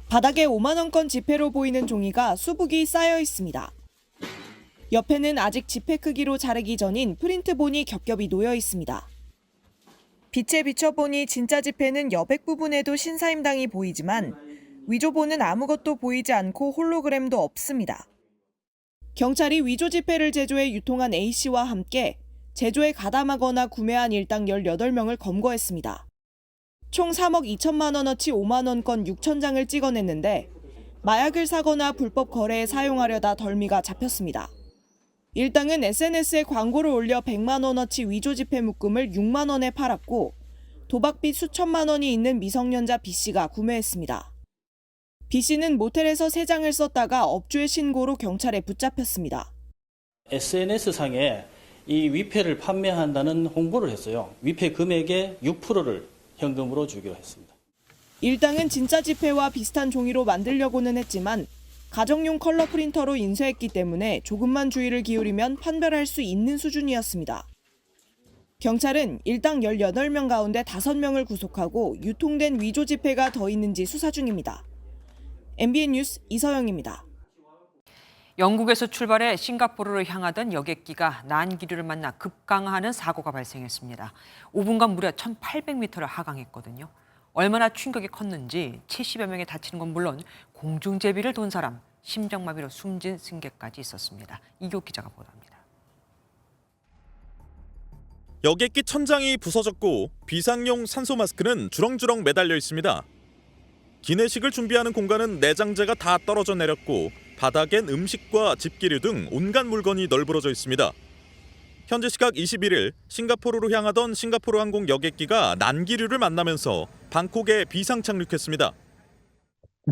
바닥에 5만 원권 지폐로 보이는 종이가 수북이 쌓여 있습니다. 옆에는 아직 지폐 크기로 자르기 전인 프린트본이 겹겹이 놓여 있습니다. 빛에 비춰보니 진짜 지폐는 여백 부분에도 신사임당이 보이지만 위조본은 아무것도 보이지 않고 홀로그램도 없습니다. 경찰이 위조 지폐를 제조해 유통한 A씨와 함께 제조에 가담하거나 구매한 일당 18명을 검거했습니다. 총 3억 2천만 원어치 5만 원권 6천 장을 찍어냈는데 마약을 사거나 불법 거래에 사용하려다 덜미가 잡혔습니다. 일당은 SNS에 광고를 올려 100만 원어치 위조 지폐 묶음을 6만 원에 팔았고 도박빚 수천만 원이 있는 미성년자 B씨가 구매했습니다. B씨는 모텔에서 3장을 썼다가 업주의 신고로 경찰에 붙잡혔습니다. SNS상에 이 위패를 판매한다는 홍보를 했어요. 위패 금액의 6%를 현금으로 주기로 했습니다. 일당은 진짜 지폐와 비슷한 종이로 만들려고는 했지만 가정용 컬러 프린터로 인쇄했기 때문에 조금만 주의를 기울이면 판별할 수 있는 수준이었습니다. 경찰은 일당 18명 가운데 5명을 구속하고 유통된 위조 지폐가 더 있는지 수사 중입니다. MBN 뉴스 이서영입니다. 영국에서 출발해 싱가포르로 향하던 여객기가 난기류를 만나 급강하는 사고가 발생했습니다. 5분간 무려 1,800m를 하강했거든요. 얼마나 충격이 컸는지 70여 명이 다치는 건 물론 공중제비를 돈 사람, 심장마비로 숨진 승객까지 있었습니다. 이교 기자가 보도합니다. 여객기 천장이 부서졌고 비상용 산소 마스크는 주렁주렁 매달려 있습니다. 기내식을 준비하는 공간은 내장재가 다 떨어져 내렸고 바닥엔 음식과 집기류 등 온갖 물건이 널브러져 있습니다. 현지 시각 21일 싱가포르로 향하던 싱가포르 항공 여객기가 난기류를 만나면서 방콕에 비상 착륙했습니다.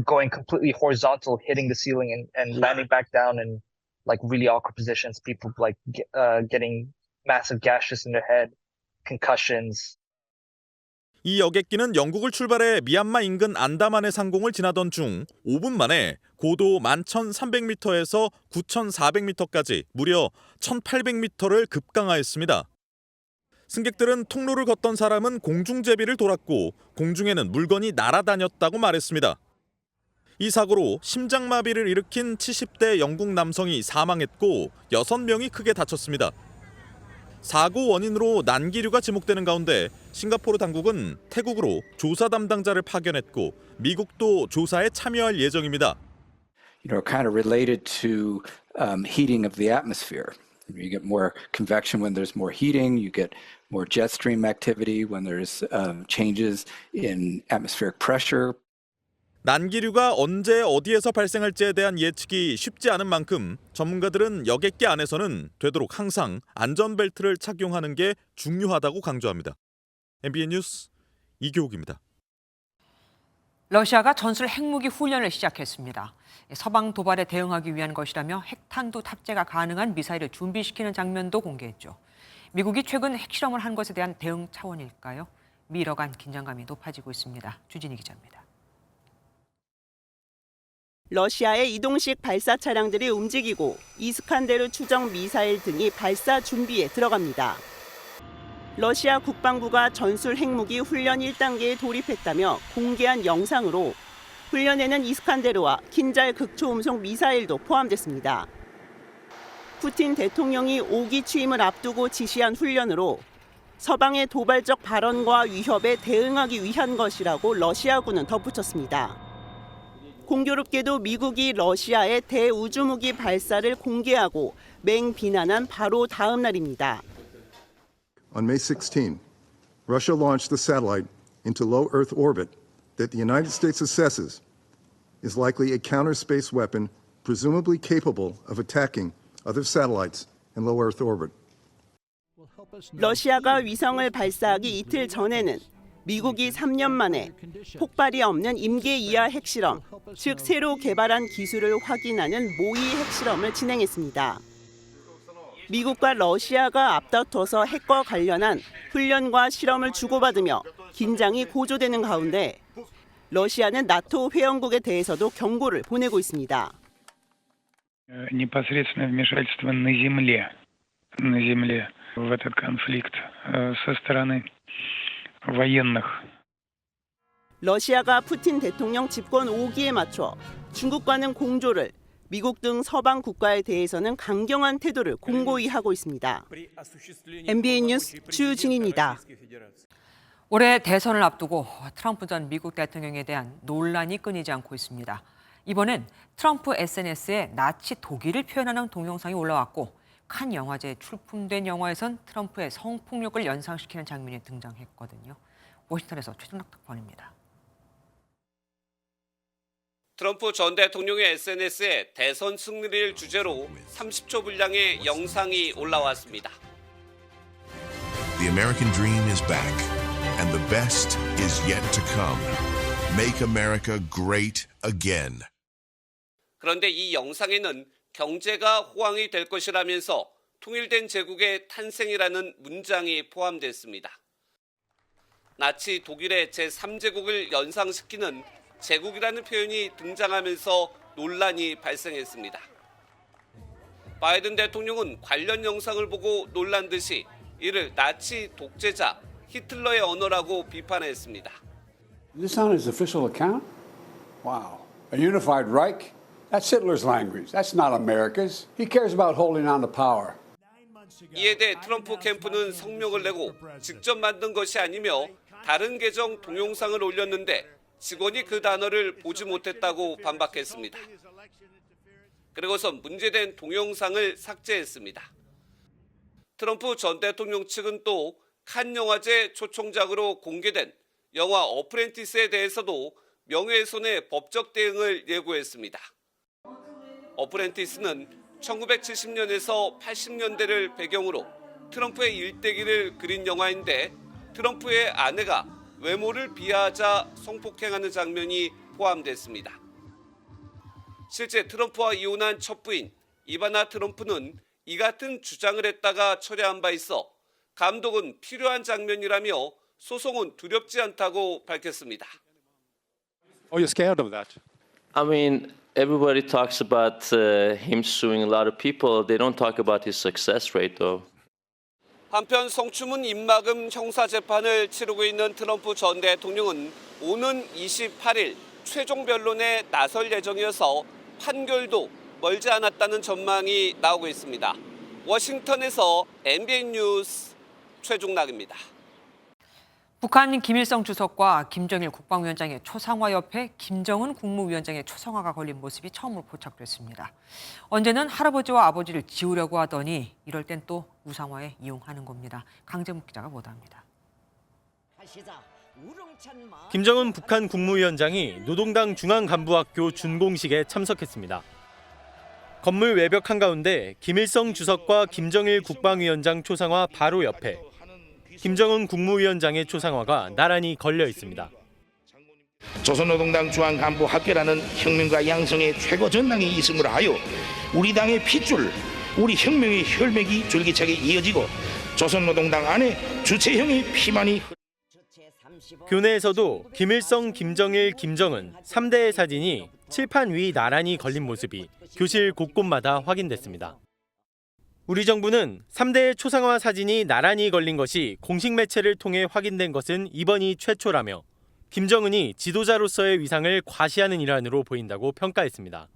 Going completely horizontal, hitting the ceiling and landing back down in like really awkward positions. People like getting massive gashes in their head, concussions. 이 여객기는 영국을 출발해 미얀마 인근 안다만의 상공을 지나던 중 5분 만에 고도 11,300m에서 9,400m까지 무려 1,800m를 급강하였습니다. 승객들은 통로를 걷던 사람은 공중제비를 돌았고 공중에는 물건이 날아다녔다고 말했습니다. 이 사고로 심장마비를 일으킨 70대 영국 남성이 사망했고 6명이 크게 다쳤습니다. 사고 원인으로 난기류가 지목되는 가운데 싱가포르 당국은 태국으로 조사 담당자를 파견했고 미국도 조사에 참여할 예정입니다. Kind of related to heating of the atmosphere. You get more convection when there's more heating. You get more jet stream activity when there's changes in atmospheric pressure. 난기류가 언제 어디에서 발생할지에 대한 예측이 쉽지 않은 만큼 전문가들은 여객기 안에서는 되도록 항상 안전벨트를 착용하는 게 중요하다고 강조합니다. MBN 뉴스 이교욱입니다. 러시아가 전술 핵무기 훈련을 시작했습니다. 서방 도발에 대응하기 위한 것이라며 핵탄두 탑재가 가능한 미사일을 준비시키는 장면도 공개했죠. 미국이 최근 핵실험을 한 것에 대한 대응 차원일까요? 미러 간 긴장감이 높아지고 있습니다. 주진희 기자입니다. 러시아의 이동식 발사 차량들이 움직이고 이스칸데르 추정 미사일 등이 발사 준비에 들어갑니다. 러시아 국방부가 전술 핵무기 훈련 1단계에 돌입했다며 공개한 영상으로 훈련에는 이스칸데르와 킨잘 극초음속 미사일도 포함됐습니다. 푸틴 대통령이 5기 취임을 앞두고 지시한 훈련으로 서방의 도발적 발언과 위협에 대응하기 위한 것이라고 러시아군은 덧붙였습니다. 공교롭게도 미국이 러시아의 대우주무기 발사를 공개하고 맹비난한 바로 다음 날입니다. On May 16, Russia launched a satellite into low Earth orbit that the United States assesses is likely a counter-space weapon presumably capable of attacking other satellites in low Earth orbit. 러시아가 위성을 발사하기 이틀 전에는 미국이 3년 만에 폭발이 없는 임계 이하 핵실험, 즉 새로 개발한 기술을 확인하는 모의 핵실험을 진행했습니다. 미국과 러시아가 앞다퉈서 핵과 관련한 훈련과 실험을 주고받으며 긴장이 고조되는 가운데 러시아는 나토 회원국에 대해서도 경고를 보내고 있습니다. Непосредственное вмешательство на земле в этот конфликт со стороны военных. 러시아가 푸틴 대통령 집권 5기에 맞춰 중국과는 공조를, 미국 등 서방 국가에 대해서는 강경한 태도를 공고히 하고 있습니다. MBN 뉴스 주진입니다. 올해 대선을 앞두고 트럼프 전 미국 대통령에 대한 논란이 끊이지 않고 있습니다. 이번엔 트럼프 SNS에 나치 독일을 표현하는 동영상이 올라왔고 칸 영화제에 출품된 영화에선 트럼프의 성폭력을 연상시키는 장면이 등장했거든요. 워싱턴에서 최준락 특파원입니다. 트럼프 전 대통령의 SNS에 대선 승리를 주제로 30초 분량의 영상이 올라왔습니다. The American dream is back, and the best is yet to come. Make America great again. 그런데 이 영상에는 경제가 호황이 될 것이라면서 통일된 제국의 탄생이라는 문장이 포함됐습니다. 나치 독일의 제3제국을 연상시키는 제국이라는 표현이 등장하면서 논란이 발생했습니다. 바이든 대통령은 관련 영상을 보고 놀란 듯이 이를 나치 독재자 히틀러의 언어라고 비판했습니다. This on his official account? Wow. A unified Reich? That's Hitler's language. That's not America's. He cares about holding on to power. 이에 대해 트럼프 캠프는 성명을 내고 직접 만든 것이 아니며 다른 계정 동영상을 올렸는데 직원이 그 단어를 보지 못했다고 반박했습니다. 그리고선 문제된 동영상을 삭제했습니다. 트럼프 전 대통령 측은 또 칸 영화제 초청작으로 공개된 영화 어프렌티스에 대해서도 명예훼손의 법적 대응을 예고했습니다. 어프렌티스는 1970년에서 80년대를 배경으로 트럼프의 일대기를 그린 영화인데 트럼프의 아내가 외모를 비하하자 성폭행하는 장면이 포함됐습니다. 실제 트럼프와 이혼한 첫 부인 이바나 트럼프는 이 같은 주장을 했다가 철회한 바 있어 감독은 필요한 장면이라며 소송은 두렵지 않다고 밝혔습니다. Oh, you're scared of that? I mean, everybody talks about him suing a lot of people. They don't talk about his success rate, though. 한편 성추문 입막음 형사 재판을 치르고 있는 트럼프 전 대통령은 오는 28일 최종 변론에 나설 예정이어서 판결도 멀지 않았다는 전망이 나오고 있습니다. 워싱턴에서 MBN 뉴스 최중락입니다. 북한 김일성 주석과 김정일 국방위원장의 초상화 옆에 김정은 국무위원장의 초상화가 걸린 모습이 처음으로 포착됐습니다. 언제는 할아버지와 아버지를 지우려고 하더니 이럴 땐 또 우상화에 이용하는 겁니다. 강재묵 기자가 보도합니다. 김정은 북한 국무위원장이 노동당 중앙간부학교 준공식에 참석했습니다. 건물 외벽 한가운데 김일성 주석과 김정일 국방위원장 초상화 바로 옆에 김정은 국무위원장의 초상화가 나란히 걸려 있습니다. 조선노동당 중앙간부학교라는 혁명과 양성의 최고 전당에 있음으로 하여 우리 당의 핏줄, 우리 혁명의 혈맥이 줄기차게 이어지고 조선노동당 안에 주체형의 피만이 교내에서도 김일성, 김정일, 김정은 3대의 사진이 칠판 위 나란히 걸린 모습이 교실 곳곳마다 확인됐습니다. 우리 정부는 3대의 초상화 사진이 나란히 걸린 것이 공식 매체를 통해 확인된 것은 이번이 최초라며 김정은이 지도자로서의 위상을 과시하는 일환으로 보인다고 평가했습니다.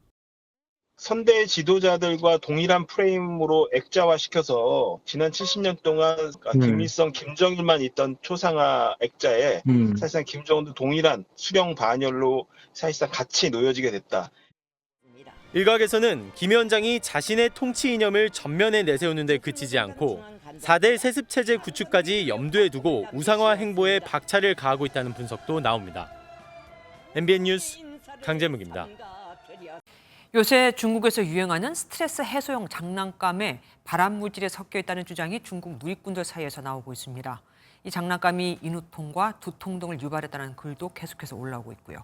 선대 지도자들과 동일한 프레임으로 액자화시켜서 지난 70년 동안 김일성, 김정일만 있던 초상화 액자에 사실상 김정은도 동일한 수령 반열로 사실상 같이 놓여지게 됐다. 일각에서는 김 위원장이 자신의 통치 이념을 전면에 내세우는 데 그치지 않고 4대 세습체제 구축까지 염두에 두고 우상화 행보에 박차를 가하고 있다는 분석도 나옵니다. MBN 뉴스 강재묵입니다. 요새 중국에서 유행하는 스트레스 해소용 장난감에 발암물질이 섞여 있다는 주장이 중국 누리꾼들 사이에서 나오고 있습니다. 이 장난감이 인후통과 두통 등을 유발했다는 글도 계속해서 올라오고 있고요.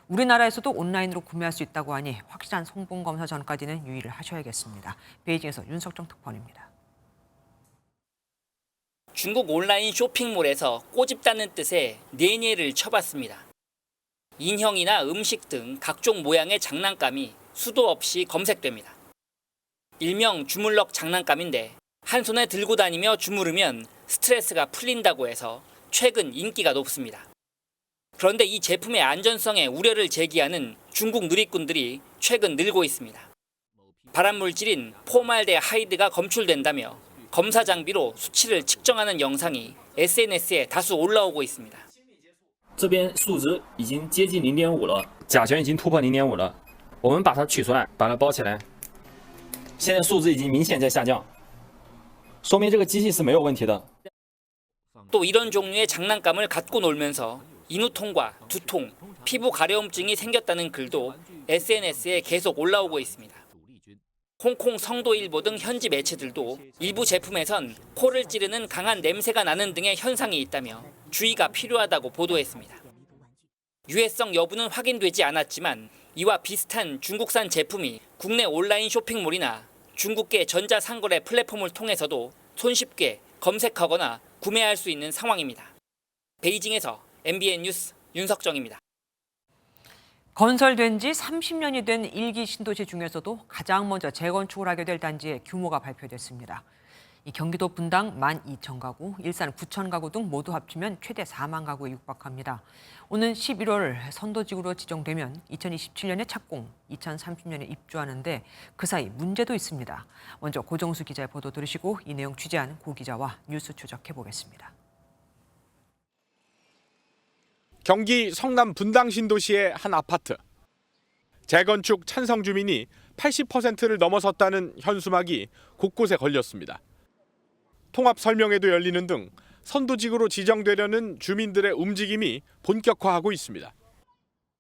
우리나라에서도 온라인으로 구매할 수 있다고 하니 확실한 성분 검사 전까지는 유의를 하셔야겠습니다. 베이징에서 윤석정 특파원입니다. 중국 온라인 쇼핑몰에서 꼬집다는 뜻의 네네를 쳐봤습니다. 인형이나 음식 등 각종 모양의 장난감이 수도 없이 검색됩니다. 일명 주물럭 장난감인데 한 손에 들고 다니며 주무르면 스트레스가 풀린다고 해서 최근 인기가 높습니다. 그런데 이 제품의 안전성에 우려를 제기하는 중국 누리꾼들이 최근 늘고 있습니다. 발암물질인 포말데하이드가 검출된다며 검사 장비로 수치를 측정하는 영상이 SNS에 다수 올라오고 있습니다. 这边数值已经接近0.5了，甲醛已经突破0.5了。我们把它取出来，把它包起来。现在数值已经明显在下降，说明这个机器是没有问题的。 또 이런 종류의 장난감을 갖고 놀면서 인후통과 두통, 피부 가려움증이 생겼다는 글도 SNS에 계속 올라오고 있습니다. 홍콩 성도일보 등 현지 매체들도 일부 제품에선 코를 찌르는 강한 냄새가 나는 등의 현상이 있다며 주의가 필요하다고 보도했습니다. 유해성 여부는 확인되지 않았지만 이와 비슷한 중국산 제품이 국내 온라인 쇼핑몰이나 중국계 전자상거래 플랫폼을 통해서도 손쉽게 검색하거나 구매할 수 있는 상황입니다. 베이징에서 MBN 뉴스 윤석정입니다. 건설된 지 30년이 된 1기 신도시 중에서도 가장 먼저 재건축을 하게 될 단지의 규모가 발표됐습니다. 이 경기도 분당 12,000가구, 일산 9,000가구 등 모두 합치면 최대 4만 가구에 육박합니다. 오는 11월 선도지구로 지정되면 2027년에 착공, 2030년에 입주하는데 그 사이 문제도 있습니다. 먼저 고정수 기자의 보도 들으시고 이 내용 취재한 고 기자와 뉴스 추적해 보겠습니다. 경기 성남 분당 신도시의 한 아파트. 재건축 찬성 주민이 80%를 넘어섰다는 현수막이 곳곳에 걸렸습니다. 통합 설명회도 열리는 등 선도지구로 지정되려는 주민들의 움직임이 본격화하고 있습니다.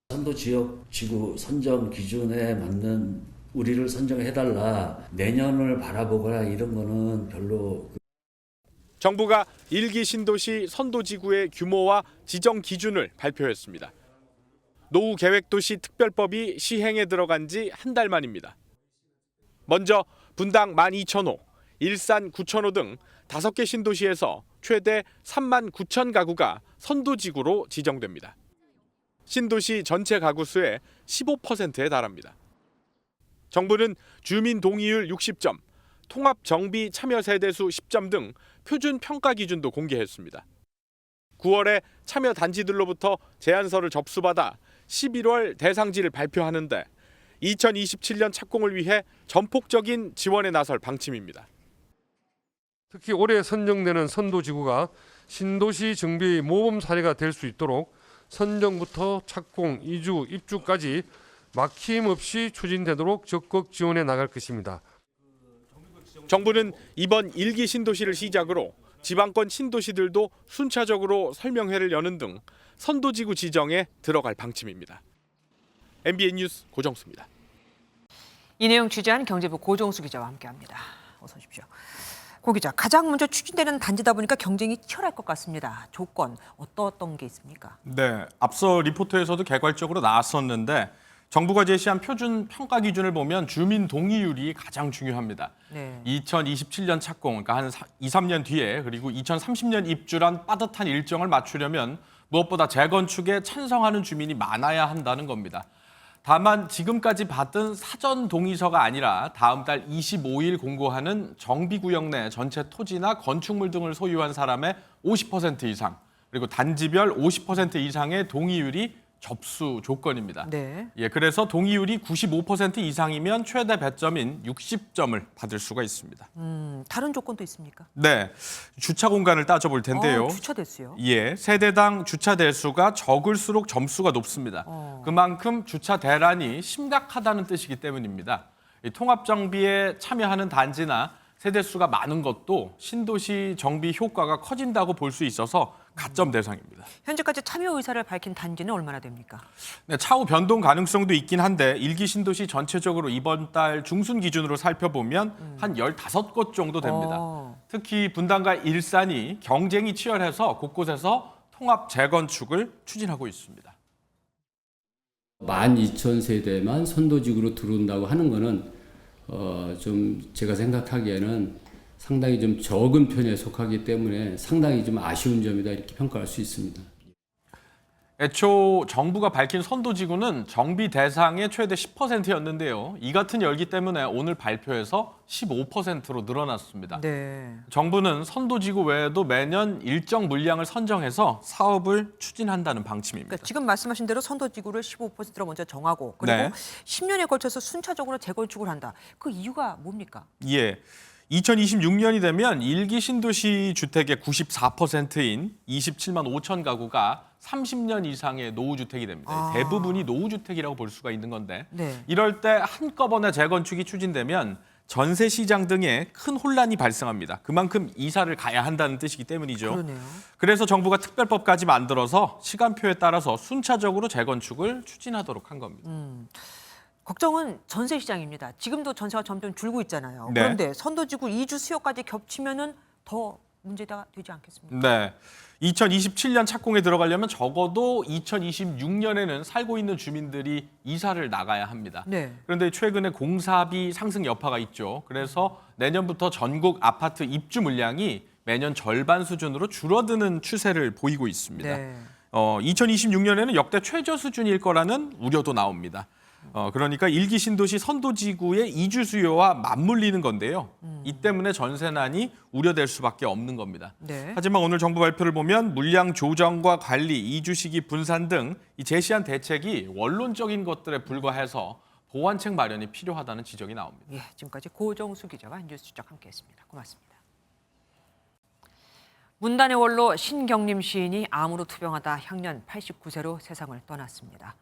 선도지역 지구 선정 기준에 맞는 우리를 선정해달라. 내년을 바라보거나 이런 거는 별로. 정부가 1기 신도시 선도지구의 규모와 지정 기준을 발표했습니다. 노후계획도시 특별법이 시행에 들어간 지 한 달 만입니다. 먼저 분당 12,000호, 일산 9,000호 등 5개 신도시에서 최대 3만 9천 가구가 선도지구로 지정됩니다. 신도시 전체 가구 수의 15%에 달합니다. 정부는 주민 동의율 60점, 통합 정비 참여 세대수 10점 등 표준 평가 기준도 공개했습니다. 9월에 참여 단지들로부터 제안서를 접수받아 11월 대상지를 발표하는데 2027년 착공을 위해 전폭적인 지원에 나설 방침입니다. 특히 올해 선정되는 선도지구가 신도시 정비 모범 사례가 될 수 있도록 선정부터 착공, 이주, 입주까지 막힘없이 추진되도록 적극 지원해 나갈 것입니다. 정부는 이번 1기 신도시를 시작으로 지방권 신도시들도 순차적으로 설명회를 여는 등 선도지구 지정에 들어갈 방침입니다. MBN 뉴스 고정수입니다. 이 내용 취재한 경제부 고정수 기자와 함께합니다. 어서 오십시오. 고 기자, 가장 먼저 추진되는 단지다 보니까 경쟁이 치열할 것 같습니다. 조건 어떤 게 있습니까? 네, 앞서 리포트에서도 개괄적으로 나왔었는데 정부가 제시한 표준 평가 기준을 보면 주민 동의율이 가장 중요합니다. 네. 2027년 착공, 그러니까 한 2, 3년 뒤에 그리고 2030년 입주란 빠듯한 일정을 맞추려면 무엇보다 재건축에 찬성하는 주민이 많아야 한다는 겁니다. 다만 지금까지 받은 사전 동의서가 아니라 다음 달 25일 공고하는 정비구역 내 전체 토지나 건축물 등을 소유한 사람의 50% 이상, 그리고 단지별 50% 이상의 동의율이 접수 조건입니다. 네. 예, 그래서 동의율이 95% 이상이면 최대 배점인 60점을 받을 수가 있습니다. 다른 조건도 있습니까? 네, 주차 공간을 따져볼 텐데요. 주차 대수요? 예, 세대당 주차 대수가 적을수록 점수가 높습니다. 그만큼 주차 대란이 심각하다는 뜻이기 때문입니다. 이 통합 정비에 참여하는 단지나 세대수가 많은 것도 신도시 정비 효과가 커진다고 볼 수 있어서 가점 대상입니다. 현재까지 참여 의사를 밝힌 단지는 얼마나 됩니까? 네, 차후 변동 가능성도 있긴 한데 일기 신도시 전체적으로 이번 달 중순 기준으로 살펴보면 한 15곳 정도 됩니다. 특히 분당과 일산이 경쟁이 치열해서 곳곳에서 통합 재건축을 추진하고 있습니다. 12,000세대만 선도직으로 들어온다고 하는 거는 좀 제가 생각하기에는 상당히 좀 적은 편에 속하기 때문에 상당히 좀 아쉬운 점이다 이렇게 평가할 수 있습니다. 애초 정부가 밝힌 선도지구는 정비 대상의 최대 10%였는데요. 이 같은 열기 때문에 오늘 발표에서 15%로 늘어났습니다. 네. 정부는 선도지구 외에도 매년 일정 물량을 선정해서 사업을 추진한다는 방침입니다. 그러니까 지금 말씀하신 대로 선도지구를 15%로 먼저 정하고 그리고 네. 10년에 걸쳐서 순차적으로 재건축을 한다. 그 이유가 뭡니까? 예. 2026년이 되면 일기 신도시 주택의 94%인 27만 5천 가구가 30년 이상의 노후주택이 됩니다. 대부분이 노후주택이라고 볼 수가 있는 건데 네. 이럴 때 한꺼번에 재건축이 추진되면 전세 시장 등에 큰 혼란이 발생합니다. 그만큼 이사를 가야 한다는 뜻이기 때문이죠. 그러네요. 그래서 정부가 특별법까지 만들어서 시간표에 따라서 순차적으로 재건축을 추진하도록 한 겁니다. 걱정은 전세 시장입니다. 지금도 전세가 점점 줄고 있잖아요. 네. 그런데 선도지구 이주 수요까지 겹치면은 더 문제가 되지 않겠습니까? 네. 2027년 착공에 들어가려면 적어도 2026년에는 살고 있는 주민들이 이사를 나가야 합니다. 네. 그런데 최근에 공사비 상승 여파가 있죠. 그래서 내년부터 전국 아파트 입주 물량이 매년 절반 수준으로 줄어드는 추세를 보이고 있습니다. 네. 2026년에는 역대 최저 수준일 거라는 우려도 나옵니다. 그러니까 일기 신도시 선도지구의 이주 수요와 맞물리는 건데요. 이 때문에 전세난이 우려될 수밖에 없는 겁니다. 네. 하지만 오늘 정부 발표를 보면 물량 조정과 관리, 이주 시기 분산 등 이 제시한 대책이 원론적인 것들에 불과해서 보완책 마련이 필요하다는 지적이 나옵니다. 예, 지금까지 고정수 기자와 뉴스 추적 함께했습니다. 고맙습니다. 문단의 원로 신경림 시인이 암으로 투병하다 향년 89세로 세상을 떠났습니다.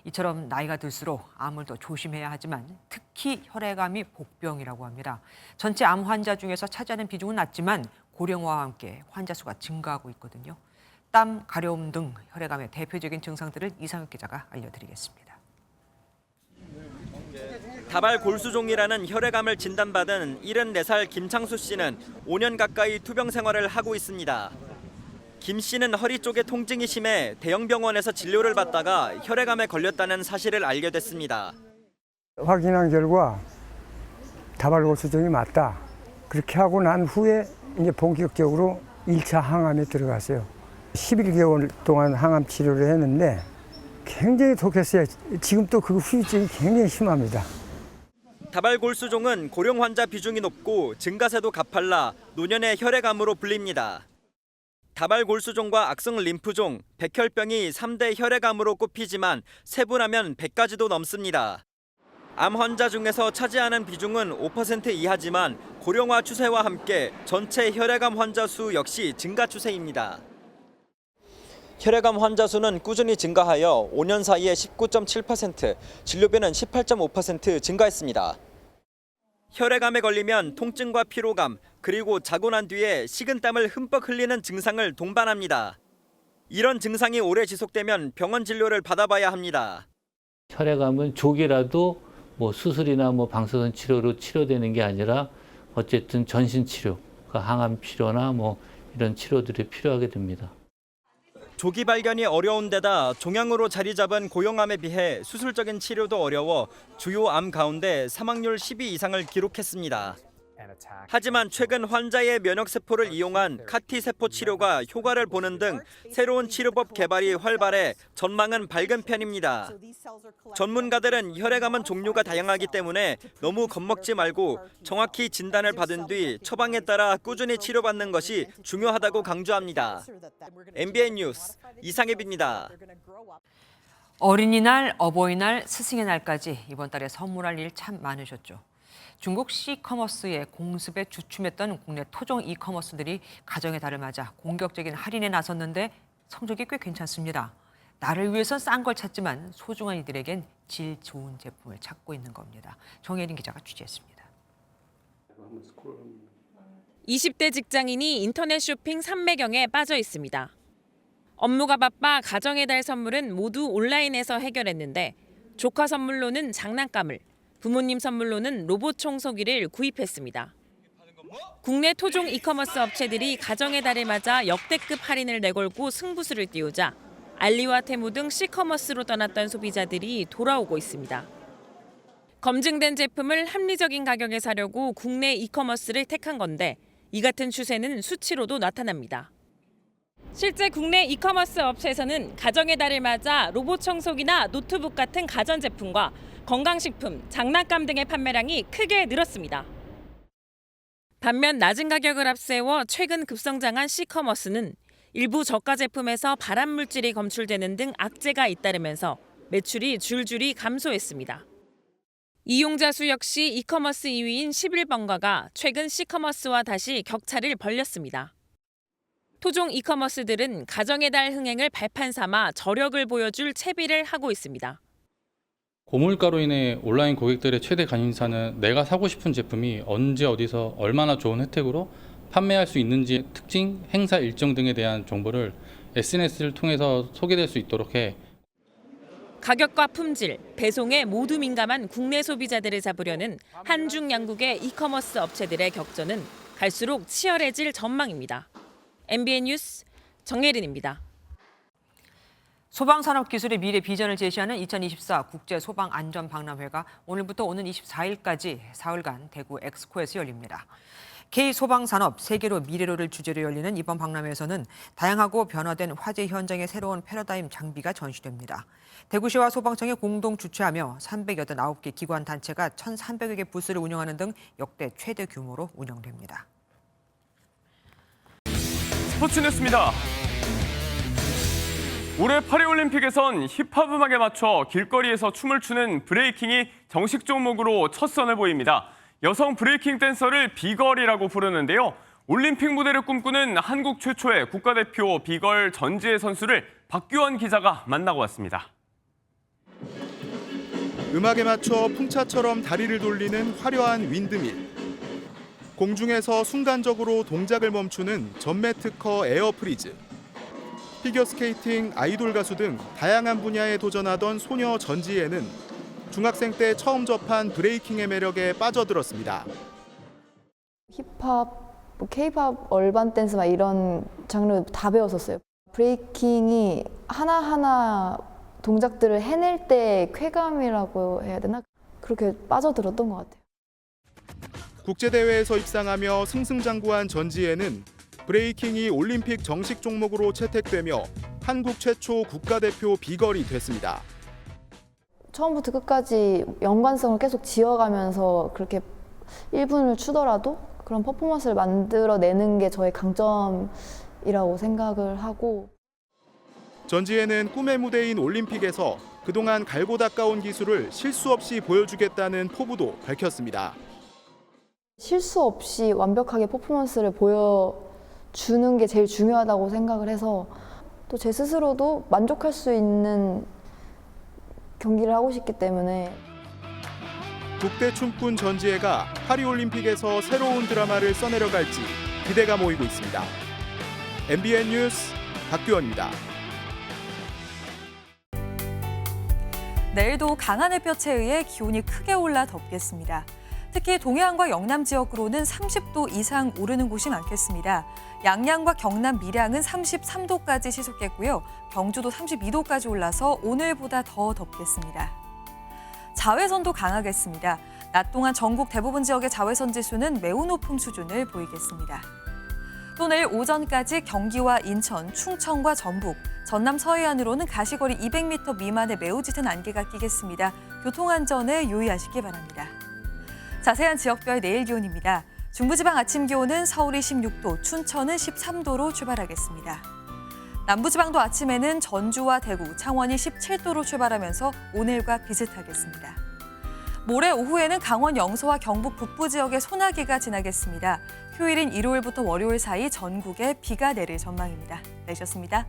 이처럼 나이가 들수록 암을 더 조심해야 하지만 특히 혈액암이 복병이라고 합니다. 전체 암 환자 중에서 차지하는 비중은 낮지만 고령화와 함께 환자 수가 증가하고 있거든요. 땀, 가려움 등 혈액암의 대표적인 증상들을 이상혁 기자가 알려드리겠습니다. 다발골수종이라는 혈액암을 진단받은 74살 김창수 씨는 5년 가까이 투병 생활을 하고 있습니다. 김 씨는 허리 쪽에 통증이 심해 대형 병원에서 진료를 받다가 혈액암에 걸렸다는 사실을 알게 됐습니다. 확인한 결과 다발골수종이 맞다. 그렇게 하고 난 후에 이제 본격적으로 1차 항암에 들어갔어요. 11개월 동안 항암 치료를 했는데 굉장히 독했어요. 지금 또 그 후유증이 굉장히 심합니다. 다발골수종은 고령 환자 비중이 높고 증가세도 가팔라 노년의 혈액암으로 불립니다. 다발골수종과 악성 림프종, 백혈병이 3대 혈액암으로 꼽히지만 세분하면 100가지도 넘습니다. 암 환자 중에서 차지하는 비중은 5% 이하지만 고령화 추세와 함께 전체 혈액암 환자 수 역시 증가 추세입니다. 혈액암 환자 수는 꾸준히 증가하여 5년 사이에 19.7%, 진료비는 18.5% 증가했습니다. 혈액암에 걸리면 통증과 피로감, 그리고 자고 난 뒤에 식은땀을 흠뻑 흘리는 증상을 동반합니다. 이런 증상이 오래 지속되면 병원 진료를 받아봐야 합니다. 혈액암은 조기라도 수술이나 방사선 치료로 치료되는 게 아니라 어쨌든 전신 치료, 그러니까 항암 치료나 이런 치료들이 필요하게 됩니다. 조기 발견이 어려운 데다 종양으로 자리 잡은 고형암에 비해 수술적인 치료도 어려워 주요 암 가운데 사망률 10위 이상을 기록했습니다. 하지만 최근 환자의 면역세포를 이용한 CAR-T 세포 치료가 효과를 보는 등 새로운 치료법 개발이 활발해 전망은 밝은 편입니다. 전문가들은 혈액암은 종류가 다양하기 때문에 너무 겁먹지 말고 정확히 진단을 받은 뒤 처방에 따라 꾸준히 치료받는 것이 중요하다고 강조합니다. MBN 뉴스 이상엽입니다. 어린이날, 어버이날, 스승의 날까지 이번 달에 선물할 일 참 많으셨죠. 중국 C커머스의 공습에 주춤했던 국내 토종 이커머스들이 가정의 달을 맞아 공격적인 할인에 나섰는데 성적이 꽤 괜찮습니다. 나를 위해선 싼 걸 찾지만 소중한 이들에겐 질 좋은 제품을 찾고 있는 겁니다. 정혜린 기자가 취재했습니다. 20대 직장인이 인터넷 쇼핑 삼매경에 빠져 있습니다. 업무가 바빠 가정의 달 선물은 모두 온라인에서 해결했는데 조카 선물로는 장난감을, 부모님 선물로는 로봇 청소기를 구입했습니다. 국내 토종 이커머스 업체들이 가정의 달을 맞아 역대급 할인을 내걸고 승부수를 띄우자 알리와 테무 등 C커머스로 떠났던 소비자들이 돌아오고 있습니다. 검증된 제품을 합리적인 가격에 사려고 국내 이커머스를 택한 건데 이 같은 추세는 수치로도 나타납니다. 실제 국내 이커머스 업체에서는 가정의 달을 맞아 로봇 청소기나 노트북 같은 가전제품과 건강식품, 장난감 등의 판매량이 크게 늘었습니다. 반면 낮은 가격을 앞세워 최근 급성장한 C커머스는 일부 저가 제품에서 발암물질이 검출되는 등 악재가 잇따르면서 매출이 줄줄이 감소했습니다. 이용자 수 역시 이커머스 2위인 11번가가 최근 C커머스와 다시 격차를 벌렸습니다. 토종 이커머스들은 가정의 달 흥행을 발판 삼아 저력을 보여줄 채비를 하고 있습니다. 고물가로 인해 온라인 고객들의 최대 관심사는 내가 사고 싶은 제품이 언제 어디서 얼마나 좋은 혜택으로 판매할 수 있는지 특징, 행사 일정 등에 대한 정보를 SNS를 통해서 소개될 수 있도록 해 가격과 품질, 배송에 모두 민감한 국내 소비자들을 잡으려는 한중 양국의 이커머스 업체들의 격전은 갈수록 치열해질 전망입니다. MBN 뉴스 정예린입니다. 소방산업기술의 미래 비전을 제시하는 2024 국제소방안전박람회가 오늘부터 오는 24일까지 사흘간 대구 엑스코에서 열립니다. K소방산업 세계로 미래로를 주제로 열리는 이번 박람회에서는 다양하고 변화된 화재 현장의 새로운 패러다임 장비가 전시됩니다. 대구시와 소방청이 공동 주최하며 389개 기관 단체가 1,300여 개 부스를 운영하는 등 역대 최대 규모로 운영됩니다. 스포츠 뉴스입니다. 올해 파리올림픽에선 힙합 음악에 맞춰 길거리에서 춤을 추는 브레이킹이 정식 종목으로 첫 선을 보입니다. 여성 브레이킹 댄서를 비걸이라고 부르는데요. 올림픽 무대를 꿈꾸는 한국 최초의 국가대표 비걸 전지혜 선수를 박규원 기자가 만나고 왔습니다. 음악에 맞춰 풍차처럼 다리를 돌리는 화려한 윈드밀. 공중에서 순간적으로 동작을 멈추는 전매 특허 에어프리즈. 피겨스케이팅, 아이돌 가수 등 다양한 분야에 도전하던 소녀 전지혜는 중학생 때 처음 접한 브레이킹의 매력에 빠져들었습니다. 힙합, K-팝, 얼반 댄스 막 이런 장르 다 배웠었어요. 브레이킹이 하나하나 동작들을 해낼 때 쾌감이라고 해야 되나? 그렇게 빠져들었던 것 같아요. 국제대회에서 입상하며 승승장구한 전지혜는 브레이킹이 올림픽 정식 종목으로 채택되며 한국 최초 국가대표 비걸이 됐습니다. 처음부터 끝까지 연관성을 계속 지어가면서 그렇게 1분을 추더라도 그런 퍼포먼스를 만들어내는 게 저의 강점이라고 생각을 하고 전지혜는 꿈의 무대인 올림픽에서 그동안 갈고 닦아온 기술을 실수 없이 보여주겠다는 포부도 밝혔습니다. 실수 없이 완벽하게 퍼포먼스를 보여주는 게 제일 중요하다고 생각을 해서 또 제 스스로도 만족할 수 있는 경기를 하고 싶기 때문에 국대 춤꾼 전지혜가 파리올림픽에서 새로운 드라마를 써내려갈지 기대가 모이고 있습니다. MBN 뉴스 박규원입니다. 내일도 강한 햇볕에 의해 기온이 크게 올라 덥겠습니다. 특히 동해안과 영남 지역으로는 30도 이상 오르는 곳이 많겠습니다. 양양과 경남 밀양은 33도까지 치솟겠고요. 경주도 32도까지 올라서 오늘보다 더 덥겠습니다. 자외선도 강하겠습니다. 낮 동안 전국 대부분 지역의 자외선 지수는 매우 높은 수준을 보이겠습니다. 또 내일 오전까지 경기와 인천, 충청과 전북, 전남 서해안으로는 가시거리 200m 미만의 매우 짙은 안개가 끼겠습니다. 교통안전에 유의하시기 바랍니다. 자세한 지역별 내일 기온입니다. 중부지방 아침 기온은 서울이 16도, 춘천은 13도로 출발하겠습니다. 남부지방도 아침에는 전주와 대구, 창원이 17도로 출발하면서 오늘과 비슷하겠습니다. 모레 오후에는 강원 영서와 경북 북부 지역에 소나기가 지나겠습니다. 휴일인 일요일부터 월요일 사이 전국에 비가 내릴 전망입니다. 내셨습니다.